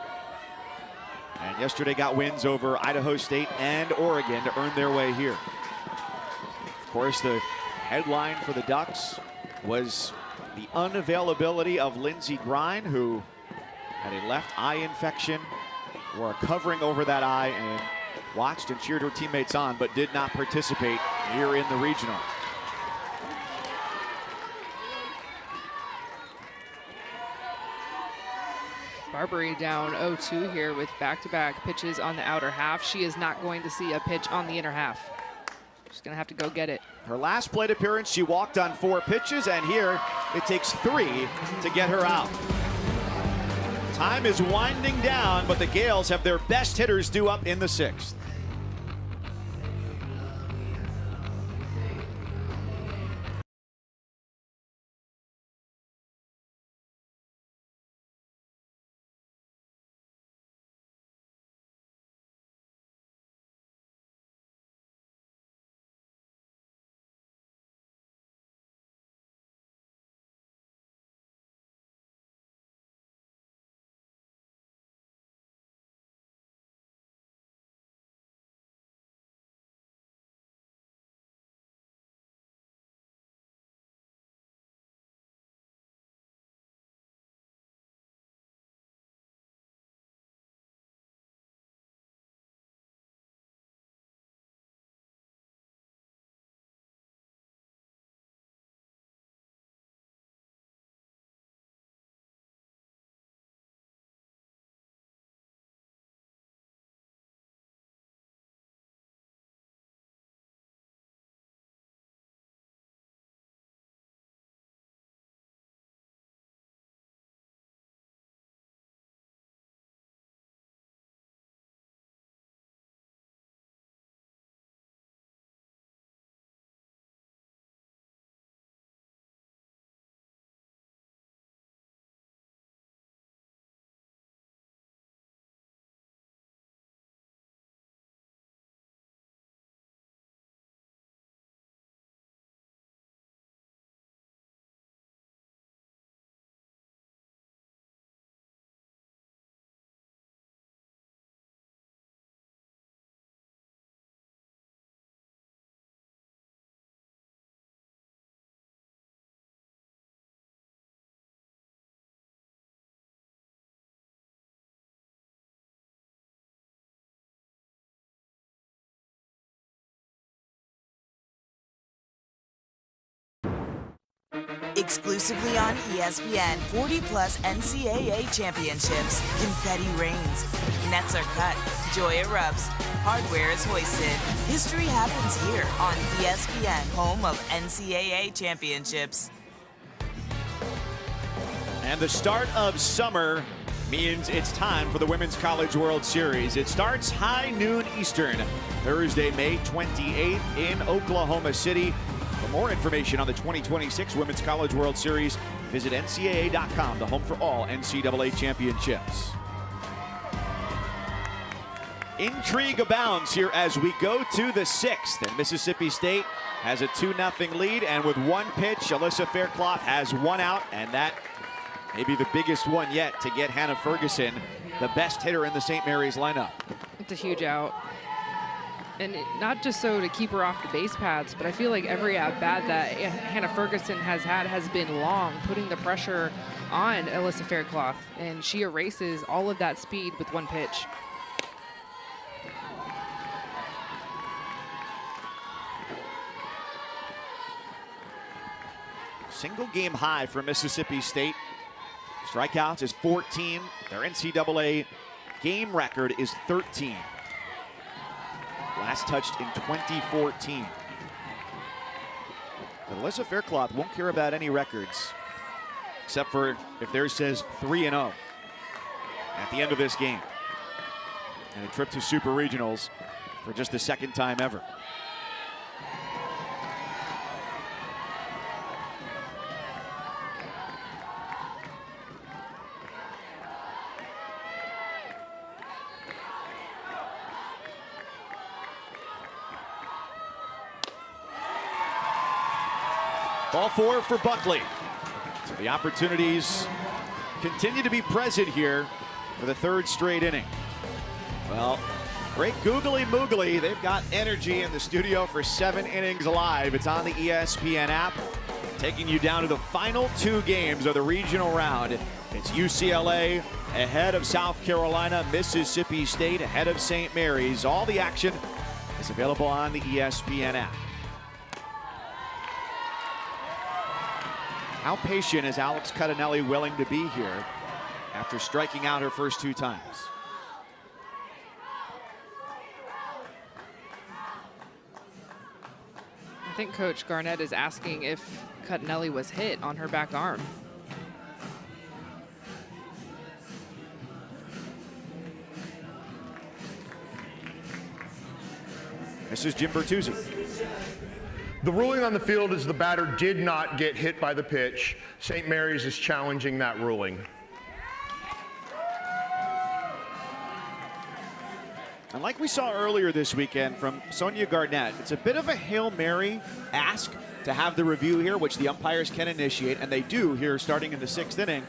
S1: And yesterday got wins over Idaho State and Oregon to earn their way here. Of course, the headline for the Ducks was the unavailability of Lindsey Grine, who had a left eye infection, wore a covering over that eye, and watched and cheered her teammates on, but did not participate here in the regional.
S2: Barbary down 0-2 here with back-to-back pitches on the outer half. She is not going to see a pitch on the inner half. She's gonna have to go get it.
S1: Her last plate appearance, she walked on 4 pitches, and here it takes 3 to get her out. Time is winding down, but the Gales have their best hitters due up in the 6th.
S8: Exclusively on ESPN, 40-plus NCAA championships. Confetti rains. Nets are cut. Joy erupts. Hardware is hoisted. History happens here on ESPN, home of NCAA championships.
S1: And the start of summer means it's time for the Women's College World Series. It starts high noon Eastern, Thursday, May 28th in Oklahoma City. For more information on the 2026 Women's College World Series, visit NCAA.com, the home for all NCAA championships. Intrigue abounds here as we go to the 6th, and Mississippi State has a 2-0 lead, and with one pitch, Alyssa Faircloth has one out, and that may be the biggest one yet to get Hannah Ferguson, the best hitter in the St. Mary's lineup.
S2: It's a huge out. And not just so to keep her off the base paths, but I feel like every at-bat that Hannah Ferguson has had has been long, putting the pressure on Alyssa Faircloth, and she erases all of that speed with one pitch.
S1: Single game high for Mississippi State. Strikeouts is 14. Their NCAA game record is 13. Last touched in 2014. But Alyssa Faircloth won't care about any records, except for if theirs says 3-0 at the end of this game. And a trip to Super Regionals for just the second time ever. Ball 4 for Buckley. So the opportunities continue to be present here for the 3rd straight inning. Well, great googly moogly. They've got energy in the studio for 7 innings alive. It's on the ESPN app, taking you down to the final 2 games of the regional round. It's UCLA ahead of South Carolina, Mississippi State ahead of St. Mary's. All the action is available on the ESPN app. How patient is Alex Cudinelli willing to be here after striking out her first 2 times?
S2: I think Coach Garnett is asking if Cudinelli was hit on her back arm.
S1: This is Jim Bertuzzi.
S3: The ruling on the field is the batter did not get hit by the pitch. St. Mary's is challenging that ruling.
S1: And like we saw earlier this weekend from Sonia Garnett, it's a bit of a Hail Mary ask to have the review here, which the umpires can initiate, and they do here starting in the 6th inning.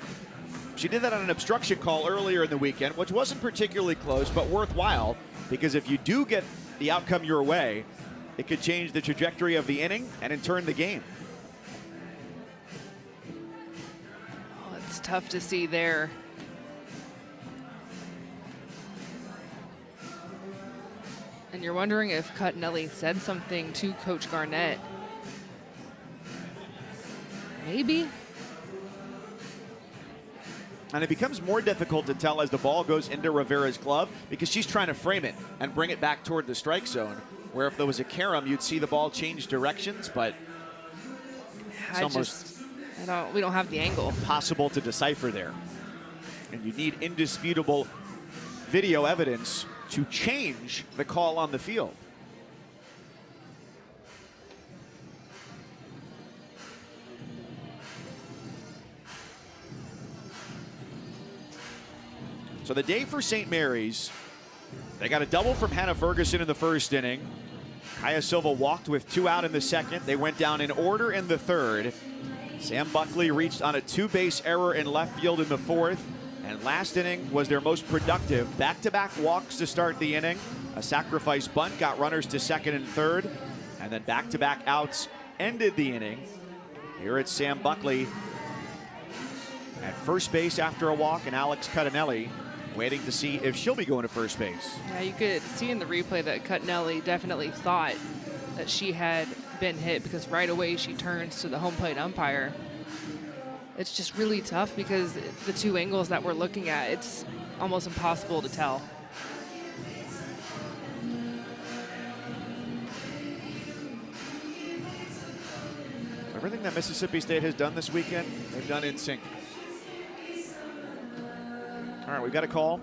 S1: She did that on an obstruction call earlier in the weekend, which wasn't particularly close, but worthwhile, because if you do get the outcome your way, it could change the trajectory of the inning and in turn the game.
S2: Oh, it's tough to see there. And you're wondering if Cudinelli said something to Coach Garnett. Maybe.
S1: And it becomes more difficult to tell as the ball goes into Rivera's glove because she's trying to frame it and bring it back toward the strike zone. Where if there was a carom, you'd see the ball change directions, but it's
S2: we don't have the angle.
S1: Impossible to decipher there. And you need indisputable video evidence to change the call on the field. So the day for St. Mary's, they got a double from Hannah Ferguson in the 1st inning. Kaya Silva walked with 2 out in the 2nd. They went down in order in the 3rd. Sam Buckley reached on a 2-base error in left field in the 4th. And last inning was their most productive. Back-to-back walks to start the inning. A sacrifice bunt got runners to 2nd and 3rd. And then back-to-back outs ended the inning. Here it's Sam Buckley at first base after a walk, and Alex Cudinelli waiting to see if she'll be going to first base.
S2: Yeah, you could see in the replay that Cudinelli definitely thought that she had been hit because right away she turns to the home plate umpire. It's just really tough because the 2 angles that we're looking at, it's almost impossible to tell.
S1: Everything that Mississippi State has done this weekend, they've done in sync. All right, we've got a call.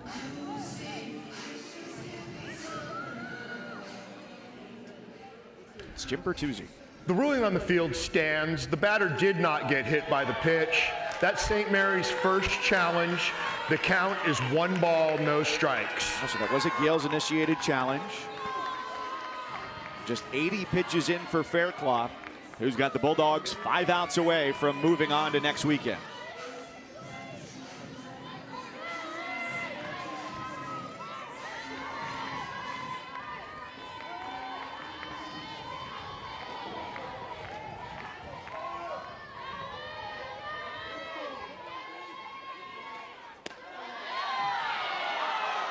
S1: It's Jim Bertuzzi.
S3: The ruling on the field stands. The batter did not get hit by the pitch. That's St. Mary's first challenge The count is 1 ball, no strikes.
S1: So that was a Gales initiated challenge. Just 80 pitches in for Faircloth, who's got the Bulldogs 5 outs away from moving on to next weekend.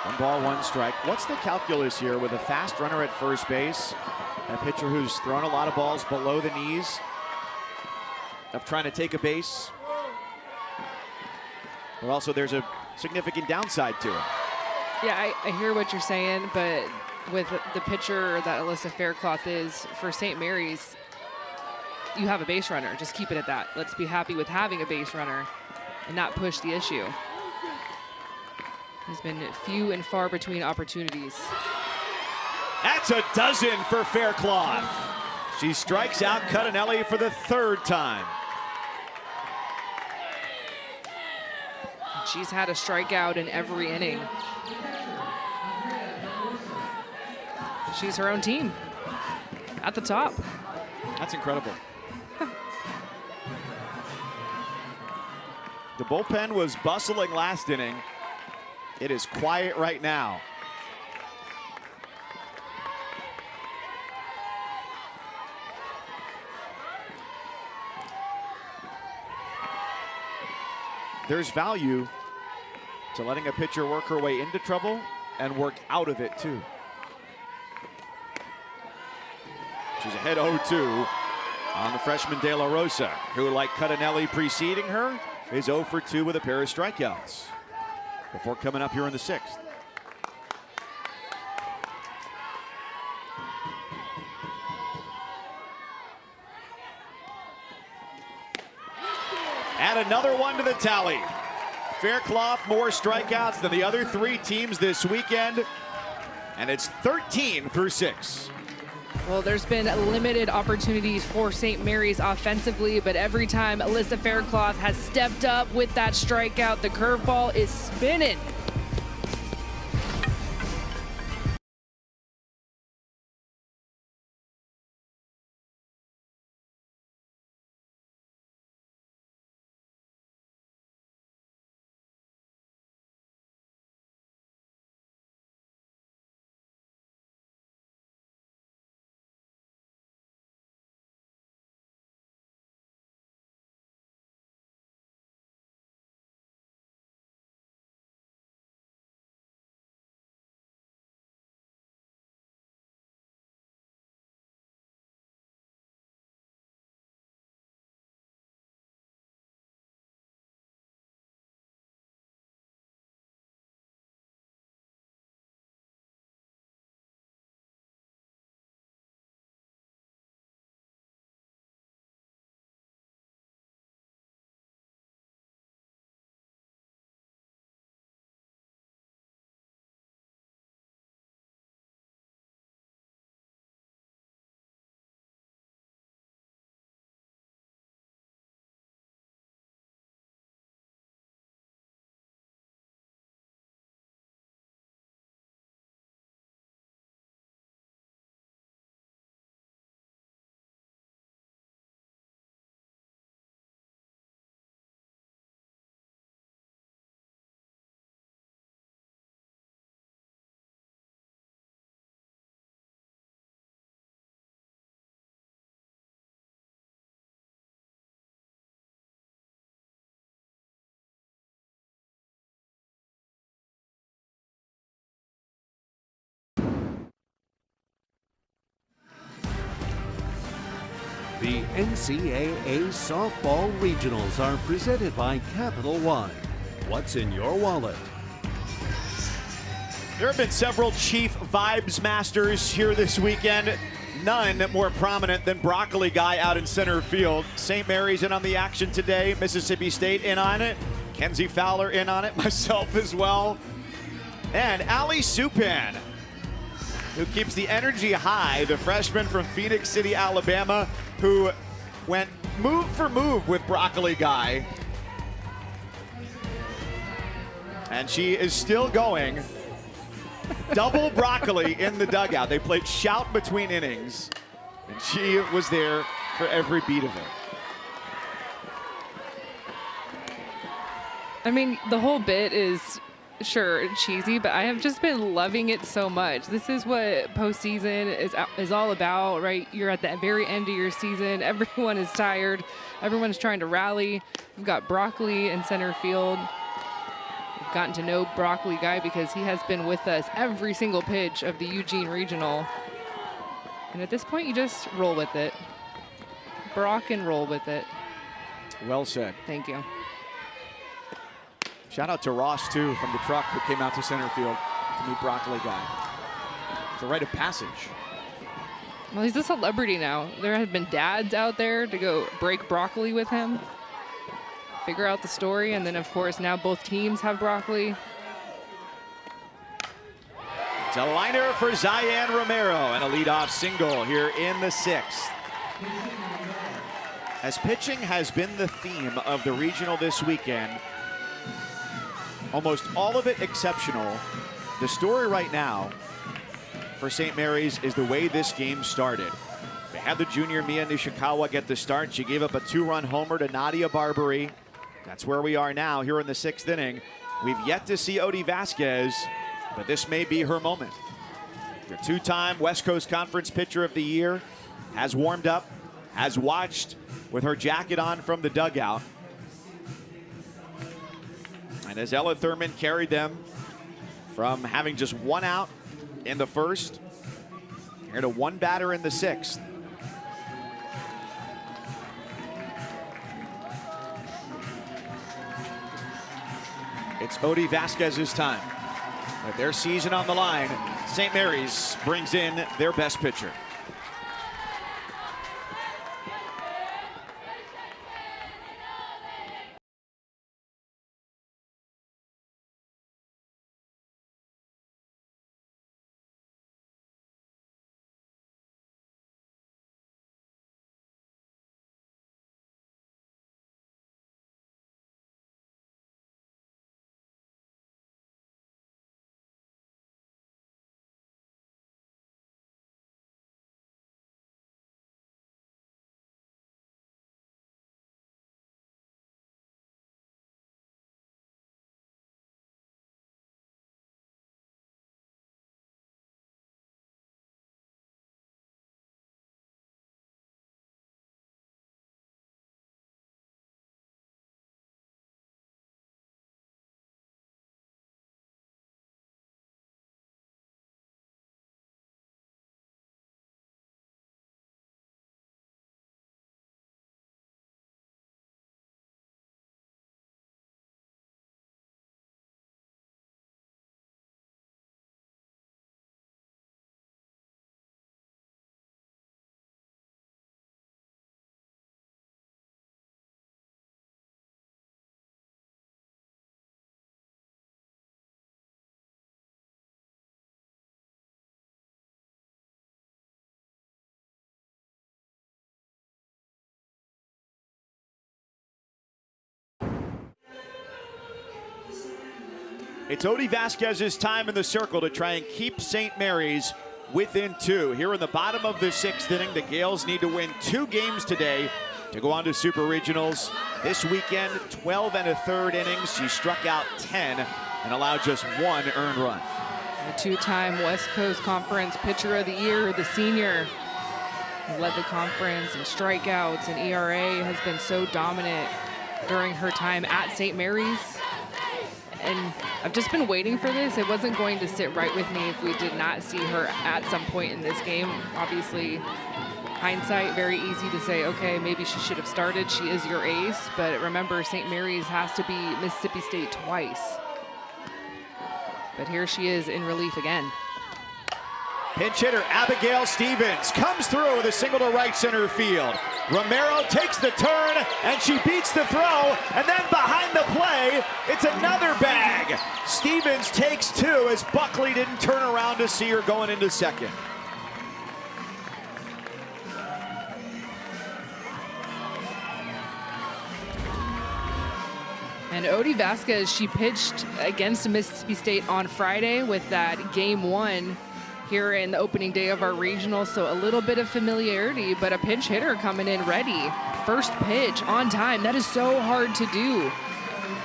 S1: One ball, 1 strike. What's the calculus here with a fast runner at first base? A pitcher who's thrown a lot of balls below the knees of trying to take a base. But also there's a significant downside to it.
S2: Yeah, I hear what you're saying, but with the pitcher that Alyssa Faircloth is for St. Mary's, you have a base runner. Just keep it at that. Let's be happy with having a base runner and not push the issue. There's been few and far between opportunities.
S1: That's a dozen for Faircloth. She strikes out Cudinelli for the 3rd time.
S2: She's had a strikeout in every inning. She's her own team at the top.
S1: That's incredible. The bullpen was bustling last inning. It is quiet right now. There's value to letting a pitcher work her way into trouble and work out of it too. She's ahead 0-2 on the freshman De La Rosa, who, like Cudinelli preceding her, is 0 for 2 with a pair of strikeouts before coming up here in the 6th. Add another one to the tally. Faircloth more strikeouts than the other 3 teams this weekend, and it's 13 through 6.
S2: Well, there's been limited opportunities for St. Mary's offensively, but every time Alyssa Faircloth has stepped up with that strikeout, the curveball is spinning.
S4: The NCAA Softball Regionals are presented by Capital One. What's in your wallet?
S1: There have been several Chief Vibes Masters here this weekend. None more prominent than Broccoli Guy out in center field. St. Mary's in on the action today. Mississippi State in on it. Kenzie Fowler in on it. Myself as well. And Ali Supan, who keeps the energy high. The freshman from Phoenix City, Alabama, who went move for move with Broccoli Guy. And she is still going. Double broccoli in the dugout. They played shout between innings, and she was there for every beat of it.
S2: I mean, the whole bit is, sure, cheesy, but I have just been loving it so much. This is what postseason is all about, right? You're at the very end of your season. Everyone is tired. Everyone's trying to rally. We've got Broccoli in center field. We've gotten to know Broccoli Guy because he has been with us every single pitch of the Eugene Regional. And at this point, you just roll with it. Brock and roll with it.
S1: Well said.
S2: Thank you.
S1: Shout out to Ross, too, from the truck who came out to center field to meet Broccoli Guy. It's a rite of passage.
S2: Well, he's a celebrity now. There have been dads out there to go break Broccoli with him, figure out the story, and then, of course, now both teams have Broccoli.
S1: It's a liner for Zian Romero and a leadoff single here in the 6th. As pitching has been the theme of the regional this weekend, almost all of it exceptional. The story right now for St. Mary's is the way this game started. They had the junior Mia Nishikawa get the start. She gave up a 2-run homer to Nadia Barbary. That's where we are now here in the 6th inning. We've yet to see Odie Vasquez, but this may be her moment. The 2-time West Coast Conference Pitcher of the Year has warmed up, has watched with her jacket on from the dugout. And as Ella Thurman carried them from having just 1 out in the 1st, here to 1 batter in the 6th. It's Odie Vasquez's time. With their season on the line, St. Mary's brings in their best pitcher. It's Odie Vasquez's time in the circle to try and keep St. Mary's within 2. Here in the bottom of the 6th inning, the Gales need to win 2 games today to go on to Super Regionals. This weekend, 12 1/3 innings. She struck out 10 and allowed just 1 earned run.
S2: A 2-time West Coast Conference Pitcher of the Year, the senior, who led the conference in strikeouts and ERA, has been so dominant during her time at St. Mary's. And I've just been waiting for this. It wasn't going to sit right with me if we did not see her at some point in this game. Obviously, hindsight, very easy to say, okay, maybe she should have started. She is your ace. But remember, St. Mary's has to beat Mississippi State twice. But here she is in relief again.
S1: Pinch hitter Abigail Stevens comes through with a single to right center field. Romero takes the turn, and she beats the throw, and then behind the play, it's another bag. Stevens takes 2 as Buckley didn't turn around to see her going into second.
S2: And Odie Vasquez, she pitched against Mississippi State on Friday with that game 1 here in the opening day of our regional. So a little bit of familiarity, but a pinch hitter coming in ready. First pitch on time. That is so hard to do.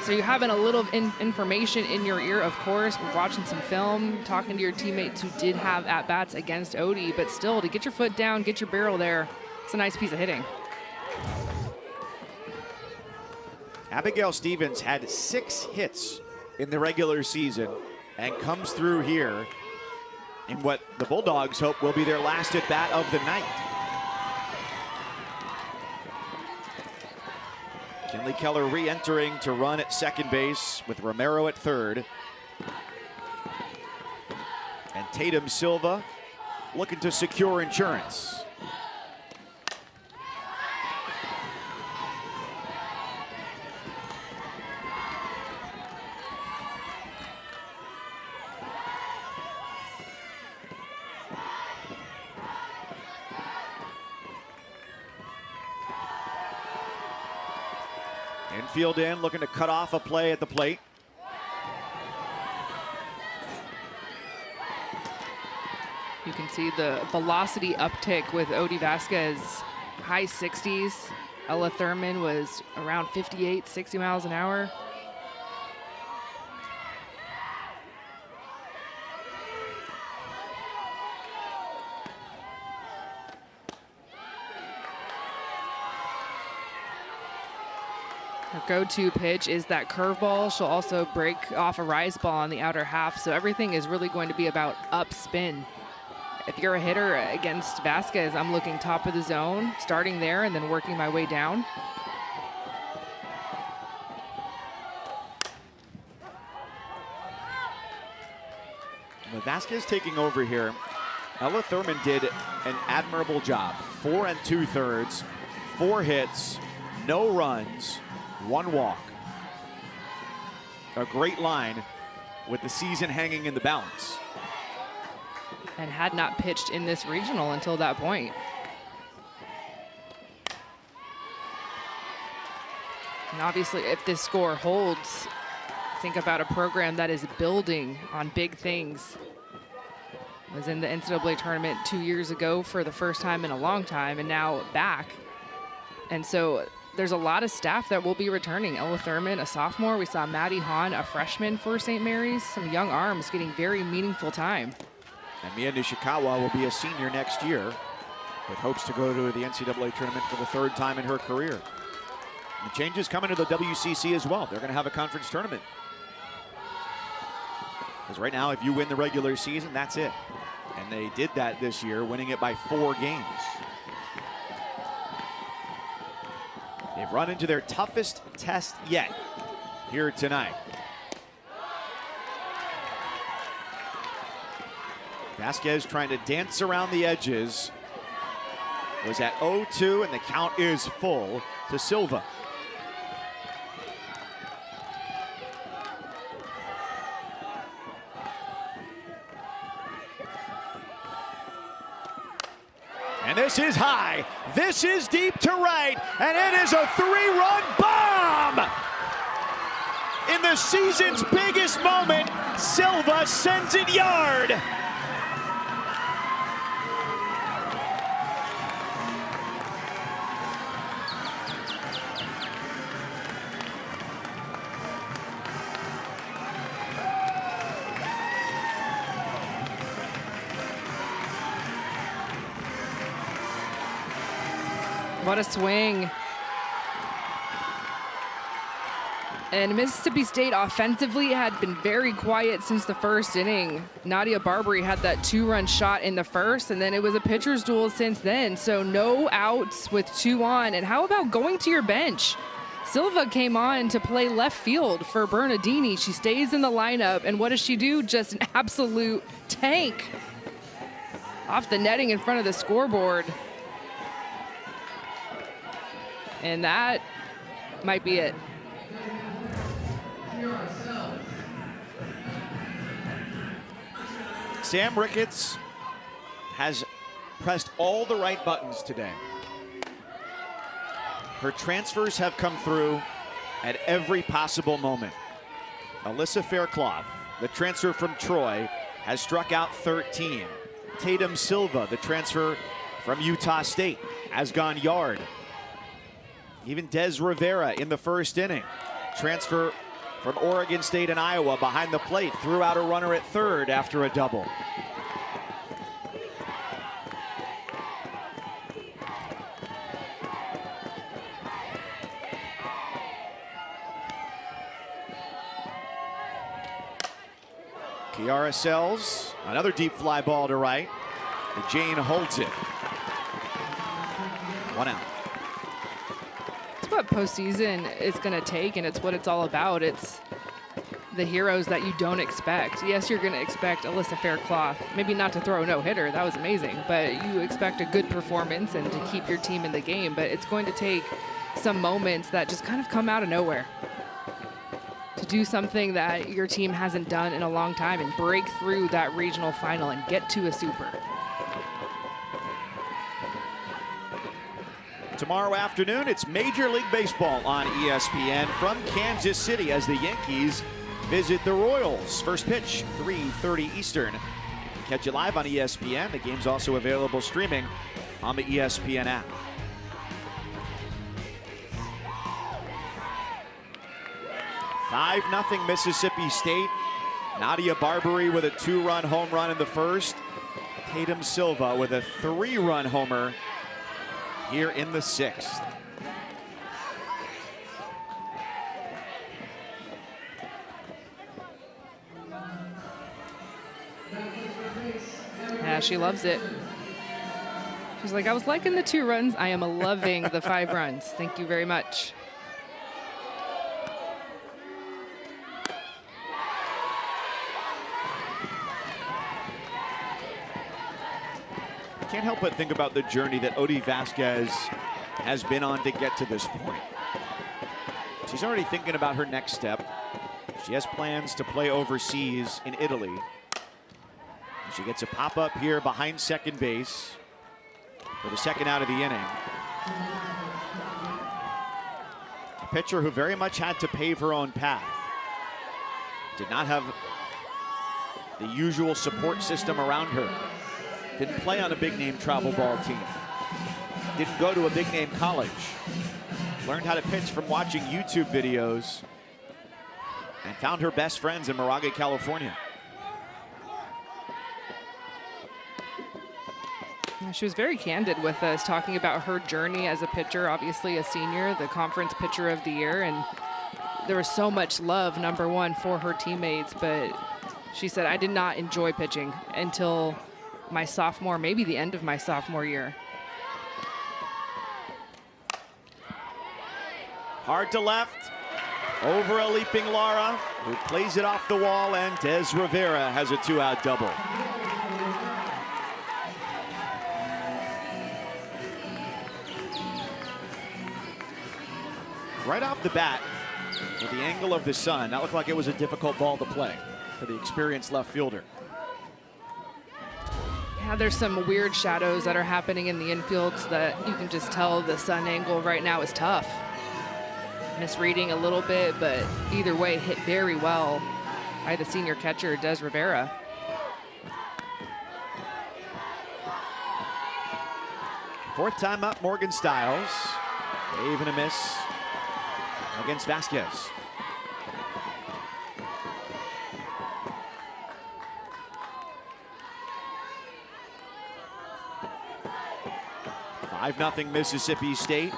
S2: So you're having a little information in your ear, of course, watching some film, talking to your teammates who did have at-bats against Odie, but still to get your foot down, get your barrel there, it's a nice piece of hitting.
S1: Abigail Stevens had 6 hits in the regular season and comes through here in what the Bulldogs hope will be their last at bat of the night. Kinley Keller re-entering to run at second base with Romero at third. And Tatum Silva looking to secure insurance. Infield in, looking to cut off a play at the plate.
S2: You can see the velocity uptick with Odie Vasquez, high 60s. Ella Thurman was around 58, 60 miles an hour. Her go-to pitch is that curveball. She'll also break off a rise ball on the outer half, so everything is really going to be about up spin. If you're a hitter against Vasquez, I'm looking top of the zone, starting there and then working my way down.
S1: With Vasquez taking over here, Ella Thurman did an admirable job. 4 2/3, 4 hits, no runs, 1 walk. A great line with the season hanging in the balance.
S2: And had not pitched in this regional until that point. And obviously, if this score holds, think about a program that is building on big things. Was in the NCAA tournament 2 years ago for the first time in a long time, and now back. And so there's a lot of staff that will be returning. Ella Thurman, a sophomore. We saw Maddie Hahn, a freshman for St. Mary's. Some young arms getting very meaningful time.
S1: And Mia Nishikawa will be a senior next year with hopes to go to the NCAA tournament for the 3rd time in her career. The changes coming to the WCC as well. They're going to have a conference tournament. Because right now, if you win the regular season, that's it. And they did that this year, winning it by 4 games. They've run into their toughest test yet here tonight. Vasquez trying to dance around the edges. Was at 0-2, and the count is full to Silva. And this is high, this is deep to right, and it is a 3-run bomb! In the season's biggest moment, Silva sends it yard.
S2: What a swing. And Mississippi State offensively had been very quiet since the first inning. Nadia Barbary had that 2-run shot in the first, and then it was a pitcher's duel since then. So no outs with 2 on. And how about going to your bench? Silva came on to play left field for Bernardini. She stays in the lineup, and what does she do? Just an absolute tank. Off the netting in front of the scoreboard. And that might be it.
S1: Sam Ricketts has pressed all the right buttons today. Her transfers have come through at every possible moment. Alyssa Faircloth, the transfer from Troy, has struck out 13. Tatum Silva, the transfer from Utah State, has gone yard. Even Des Rivera in the first inning, transfer from Oregon State and Iowa behind the plate, threw out a runner at third after a double. Kiara Sells, another deep fly ball to right. Jane holds it. 1 out.
S2: It's what postseason is going to take, and it's what it's all about. It's the heroes that you don't expect. Yes, you're going to expect Alyssa Faircloth, maybe not to throw a no-hitter, that was amazing, but you expect a good performance and to keep your team in the game. But it's going to take some moments that just kind of come out of nowhere to do something that your team hasn't done in a long time and break through that regional final and get to a super.
S1: Tomorrow afternoon, it's Major League Baseball on ESPN from Kansas City as the Yankees visit the Royals. First pitch, 3:30 Eastern. You can catch it live on ESPN. The game's also available streaming on the ESPN app. (5-0) Mississippi State. Nadia Barbary with a 2-run home run in the first. Tatum Silva with a 3-run homer here in the 6th.
S2: Yeah, she loves it. She's like, I was liking the 2 runs. I am loving the 5 runs. Thank you very much.
S1: Can't help but think about the journey that Odie Vasquez has been on to get to this point. She's already thinking about her next step. She has plans to play overseas in Italy. She gets a pop-up here behind second base for the second out of the inning. A pitcher who very much had to pave her own path. Did not have the usual support system around her. Didn't play on a big-name travel ball team. Didn't go to a big-name college. Learned how to pitch from watching YouTube videos and found her best friends in Moraga, California.
S2: She was very candid with us, talking about her journey as a pitcher, obviously a senior, the conference pitcher of the year, and there was so much love, number one, for her teammates, but she said, I did not enjoy pitching until my sophomore, maybe the end of my sophomore year.
S1: Hard to left, over a leaping Lara, who plays it off the wall, and Des Rivera has a 2-out double. Right off the bat, with the angle of the sun, that looked like it was a difficult ball to play for the experienced left fielder.
S2: Yeah, there's some weird shadows that are happening in the infield so that you can just tell the sun angle right now is tough. Misreading a little bit, but either way, hit very well by the senior catcher, Des Rivera.
S1: Fourth time up, Morgan Stiles. Wave and a miss against Vasquez. (5-0) Mississippi State.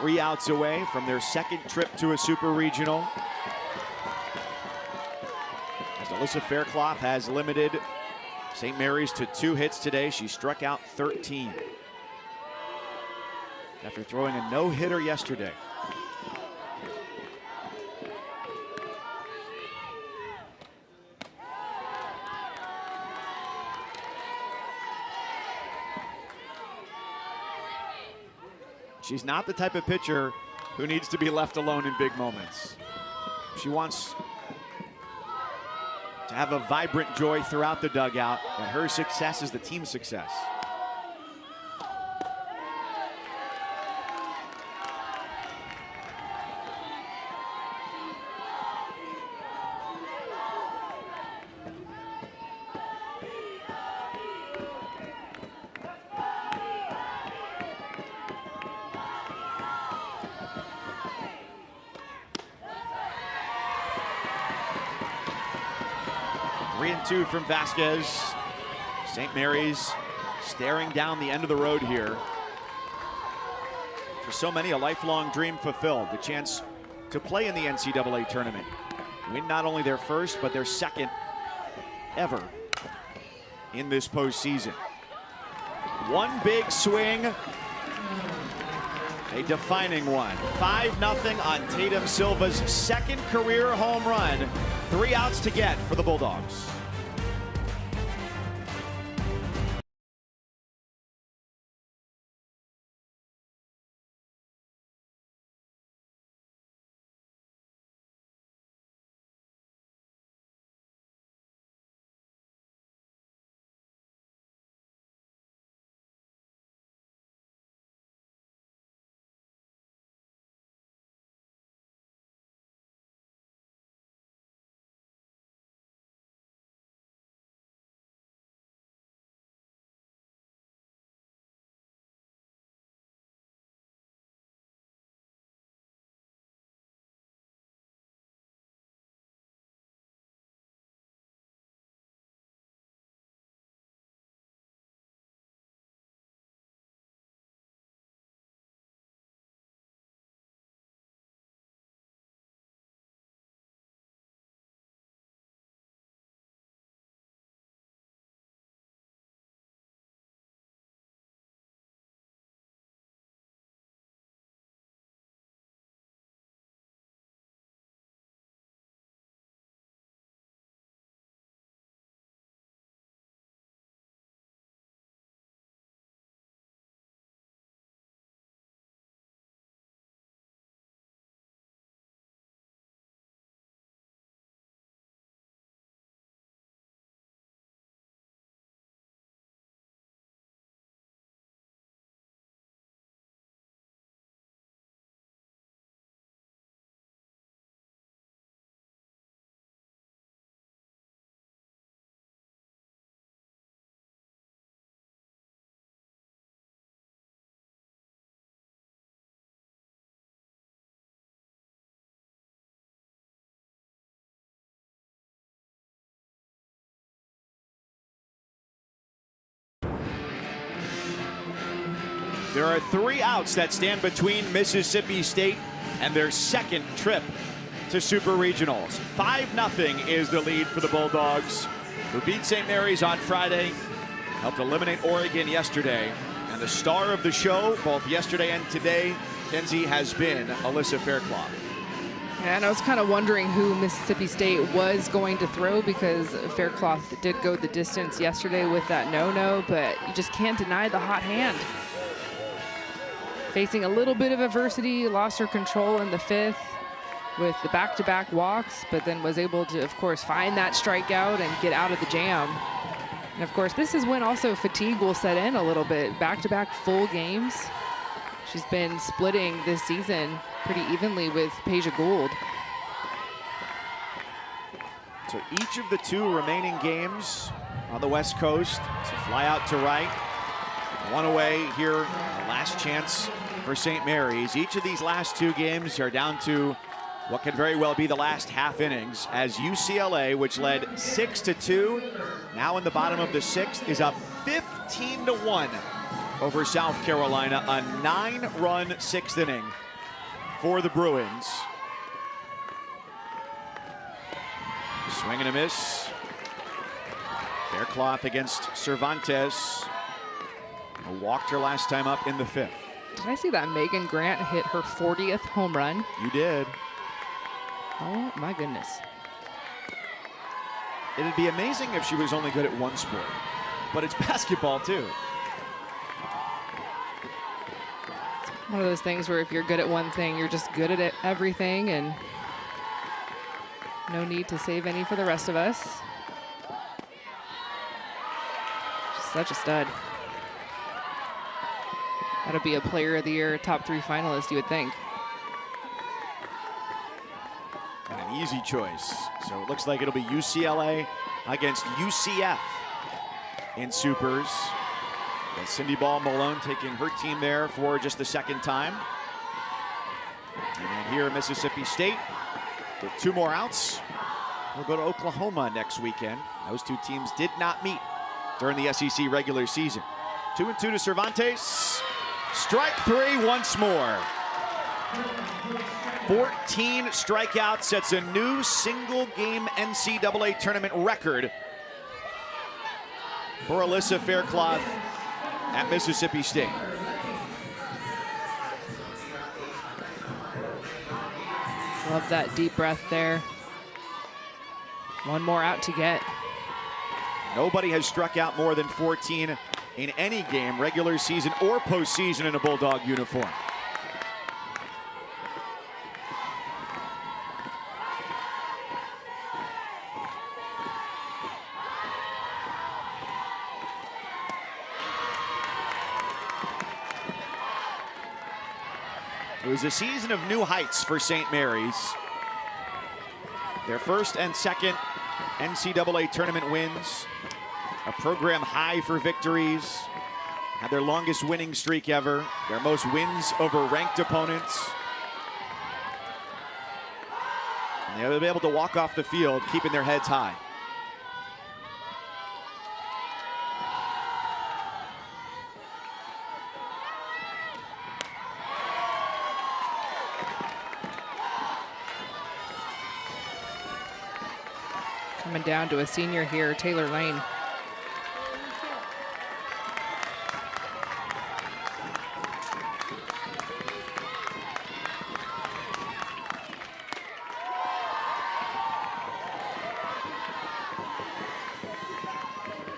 S1: 3 outs away from their second trip to a super regional. As Alyssa Faircloth has limited St. Mary's to 2 hits today. She struck out 13 after throwing a no-hitter yesterday. She's not the type of pitcher who needs to be left alone in big moments. She wants to have a vibrant joy throughout the dugout, and her success is the team's success. 1-2 from Vasquez. St. Mary's staring down the end of the road here. For so many, a lifelong dream fulfilled. The chance to play in the NCAA tournament. Win not only their first, but their second ever in this postseason. One big swing, a defining one. 5-0 on Tatum Silva's second career home run. 3 outs to get for the Bulldogs. There are 3 outs that stand between Mississippi State and their second trip to Super Regionals. 5-0 is the lead for the Bulldogs, who beat St. Mary's on Friday, helped eliminate Oregon yesterday. And the star of the show, both yesterday and today, Kenzie, has been Alyssa Faircloth.
S2: And I was kind of wondering who Mississippi State was going to throw, because Faircloth did go the distance yesterday with that no-no, but you just can't deny the hot hand. Facing a little bit of adversity, lost her control in the 5th with the back-to-back walks, but then was able to, of course, find that strikeout and get out of the jam. And of course, this is when also fatigue will set in a little bit. Back-to-back full games. She's been splitting this season pretty evenly with Peja Gould.
S1: So each of the 2 remaining games on the West Coast, so fly out to right. One away here, the last chance for St. Mary's. Each of these last 2 games are down to what could very well be the last half innings, as UCLA, which led 6-2, now in the bottom of the 6th, is up 15-1 over South Carolina. A 9-run 6th inning for the Bruins. Swing and a miss. Faircloth against Cervantes, who walked her last time up in the 5th.
S2: Did I see that Megan Grant hit her 40th home run?
S1: You did.
S2: Oh my goodness.
S1: It'd be amazing if she was only good at one sport, but it's basketball too.
S2: One of those things where if you're good at one thing, you're just good at it, everything, and no need to save any for the rest of us. Just such a stud. That'll be a Player of the Year, top 3 finalist, you would think.
S1: And an easy choice. So it looks like it'll be UCLA against UCF in Supers. And Cindy Ball Malone taking her team there for just the 2nd time. And then here Mississippi State with 2 more outs. will go to Oklahoma next weekend. Those two teams did not meet during the SEC regular season. 2-2 to Cervantes. Strike three once more. 14 strikeouts sets a new single-game NCAA tournament record for Alyssa Faircloth at Mississippi State.
S2: Love that deep breath there. One more out to get.
S1: Nobody has struck out more than 14 in any game, regular season or postseason, in a Bulldog uniform. It was a season of new heights for St. Mary's. Their first and second NCAA tournament wins, a program high for victories, had their longest winning streak ever, their most wins over ranked opponents. And they'll be able to walk off the field keeping their heads high.
S2: Coming down to a senior here, Taylor Lane.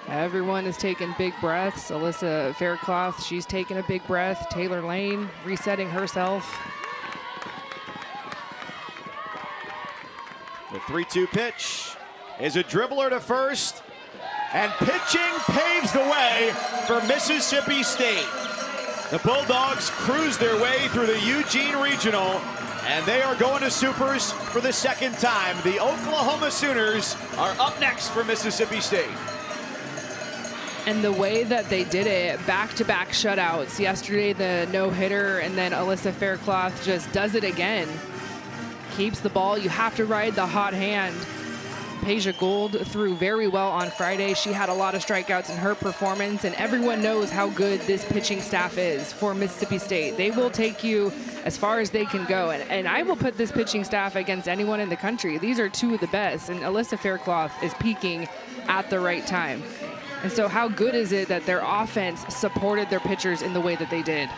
S2: Everyone is taking big breaths. Alyssa Faircloth, she's taking a big breath. Taylor Lane resetting herself.
S1: The 3-2 pitch is a dribbler to first, and pitching paves the way for Mississippi State. The Bulldogs cruise their way through the Eugene Regional, and they are going to Supers for the second time. The Oklahoma Sooners are up next for Mississippi State.
S2: And the way that they did it, back-to-back shutouts. Yesterday, the no-hitter, and then Alyssa Faircloth just does it again. Keeps the ball. You have to ride the hot hand. Peja Gould threw very well on Friday. She had a lot of strikeouts in her performance, and everyone knows how good this pitching staff is for Mississippi State. They will take you as far as they can go, and I will put this pitching staff against anyone in the country. These are two of the best, and Alyssa Faircloth is peaking at the right time. And so how good is it that their offense supported their pitchers in the way that they did?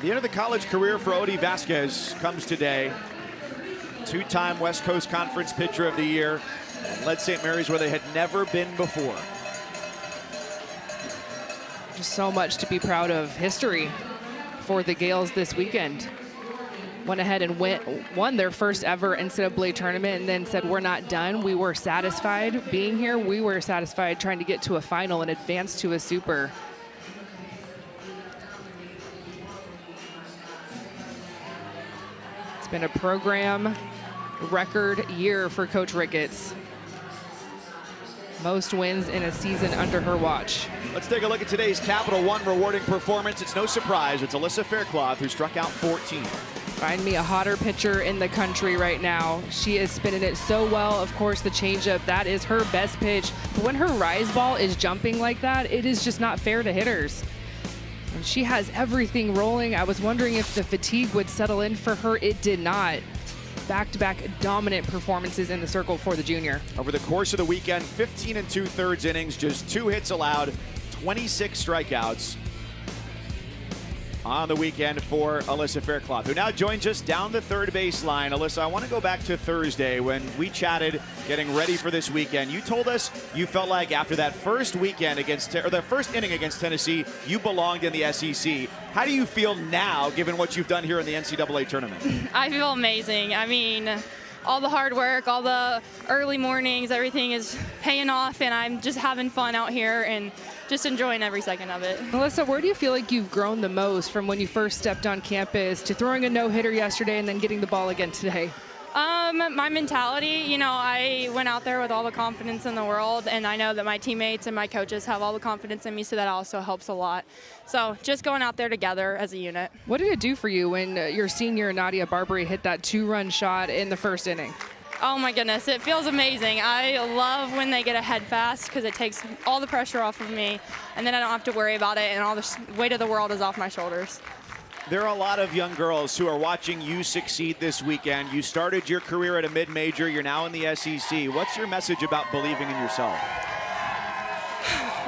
S1: The end of the college career for Odie Vasquez comes today. Two-time West Coast Conference Pitcher of the Year, and led St. Mary's where they had never been before.
S2: Just so much to be proud of. History for the Gales this weekend. Went ahead and won their first ever NCAA tournament, and then said, we're not done. We were satisfied being here. We were satisfied trying to get to a final and advance to a super. It's been a program record year for Coach Ricketts. Most wins in a season under her watch.
S1: Let's take a look at today's Capital One rewarding performance. It's no surprise, it's Alyssa Faircloth who struck out 14.
S2: Find me a hotter pitcher in the country right now. She is spinning it so well. Of course, the changeup, that is her best pitch. But when her rise ball is jumping like that, it is just not fair to hitters. And she has everything rolling. I was wondering if the fatigue would settle in for her. It did not. Back-to-back dominant performances in the circle for the junior.
S1: Over the course of the weekend, 15 2/3 innings, just 2 hits allowed, 26 strikeouts on the weekend for Alyssa Faircloth, who now joins us down the third baseline. Alyssa, I want to go back to Thursday when we chatted getting ready for this weekend. You told us you felt like after that first weekend or the first inning against Tennessee, you belonged in the SEC. How do you feel now, given what you've done here in the NCAA tournament?
S9: I feel amazing. I mean, all the hard work, all the early mornings, everything is paying off, and I'm just having fun out here and just enjoying every second of it.
S2: Alyssa, where do you feel like you've grown the most from when you first stepped on campus to throwing a no-hitter yesterday and then getting the ball again today?
S9: My mentality, you know, I went out there with all the confidence in the world, and I know that my teammates and my coaches have all the confidence in me, so that also helps a lot. So just going out there together as a unit.
S2: What did it do for you when your senior Nadia Barbary hit that 2-run shot in the first inning?
S9: Oh my goodness, it feels amazing. I love when they get ahead fast because it takes all the pressure off of me, and then I don't have to worry about it, and all the weight of the world is off my shoulders.
S1: There are a lot of young girls who are watching you succeed this weekend. You started your career at a mid-major. You're now in the SEC. What's your message about believing in yourself?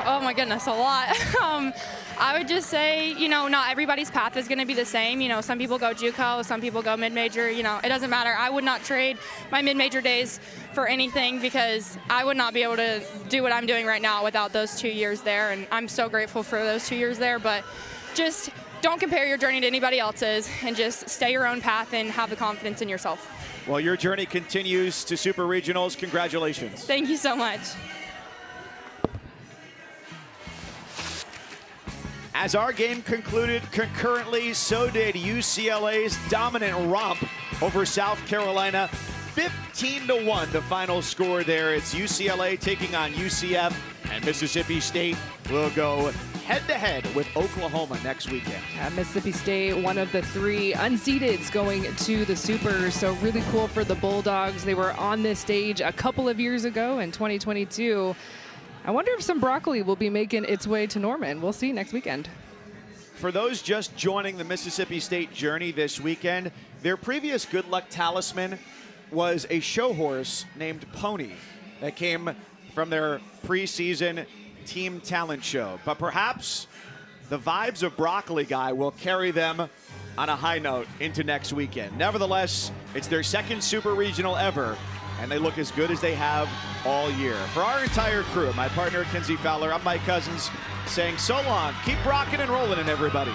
S9: Oh my goodness, a lot. I would just say, you know, not everybody's path is going to be the same. You know, some people go JUCO, some people go mid-major. You know, it doesn't matter. I would not trade my mid-major days for anything because I would not be able to do what I'm doing right now without those 2 years there. And I'm so grateful for those 2 years there. But just don't compare your journey to anybody else's and just stay your own path and have the confidence in yourself.
S1: Well, your journey continues to Super Regionals. Congratulations.
S9: Thank you so much.
S1: As our game concluded concurrently, so did UCLA's dominant romp over South Carolina. 15-1 the final score there. It's UCLA taking on UCF, and Mississippi State will go head-to-head with Oklahoma next weekend.
S2: Mississippi State, one of the 3 unseededs going to the Super, so really cool for the Bulldogs. They were on this stage a couple of years ago in 2022. I wonder if some broccoli will be making its way to Norman. We'll see next weekend.
S1: For those just joining the Mississippi State journey this weekend, their previous good luck talisman was a show horse named Pony that came from their preseason team talent show. But perhaps the vibes of Broccoli Guy will carry them on a high note into next weekend. Nevertheless, it's their second Super Regional ever, and they look as good as they have all year. For our entire crew, my partner Kinsey Fowler, I'm Mike Cousins, saying so long. Keep rocking and rolling in, everybody.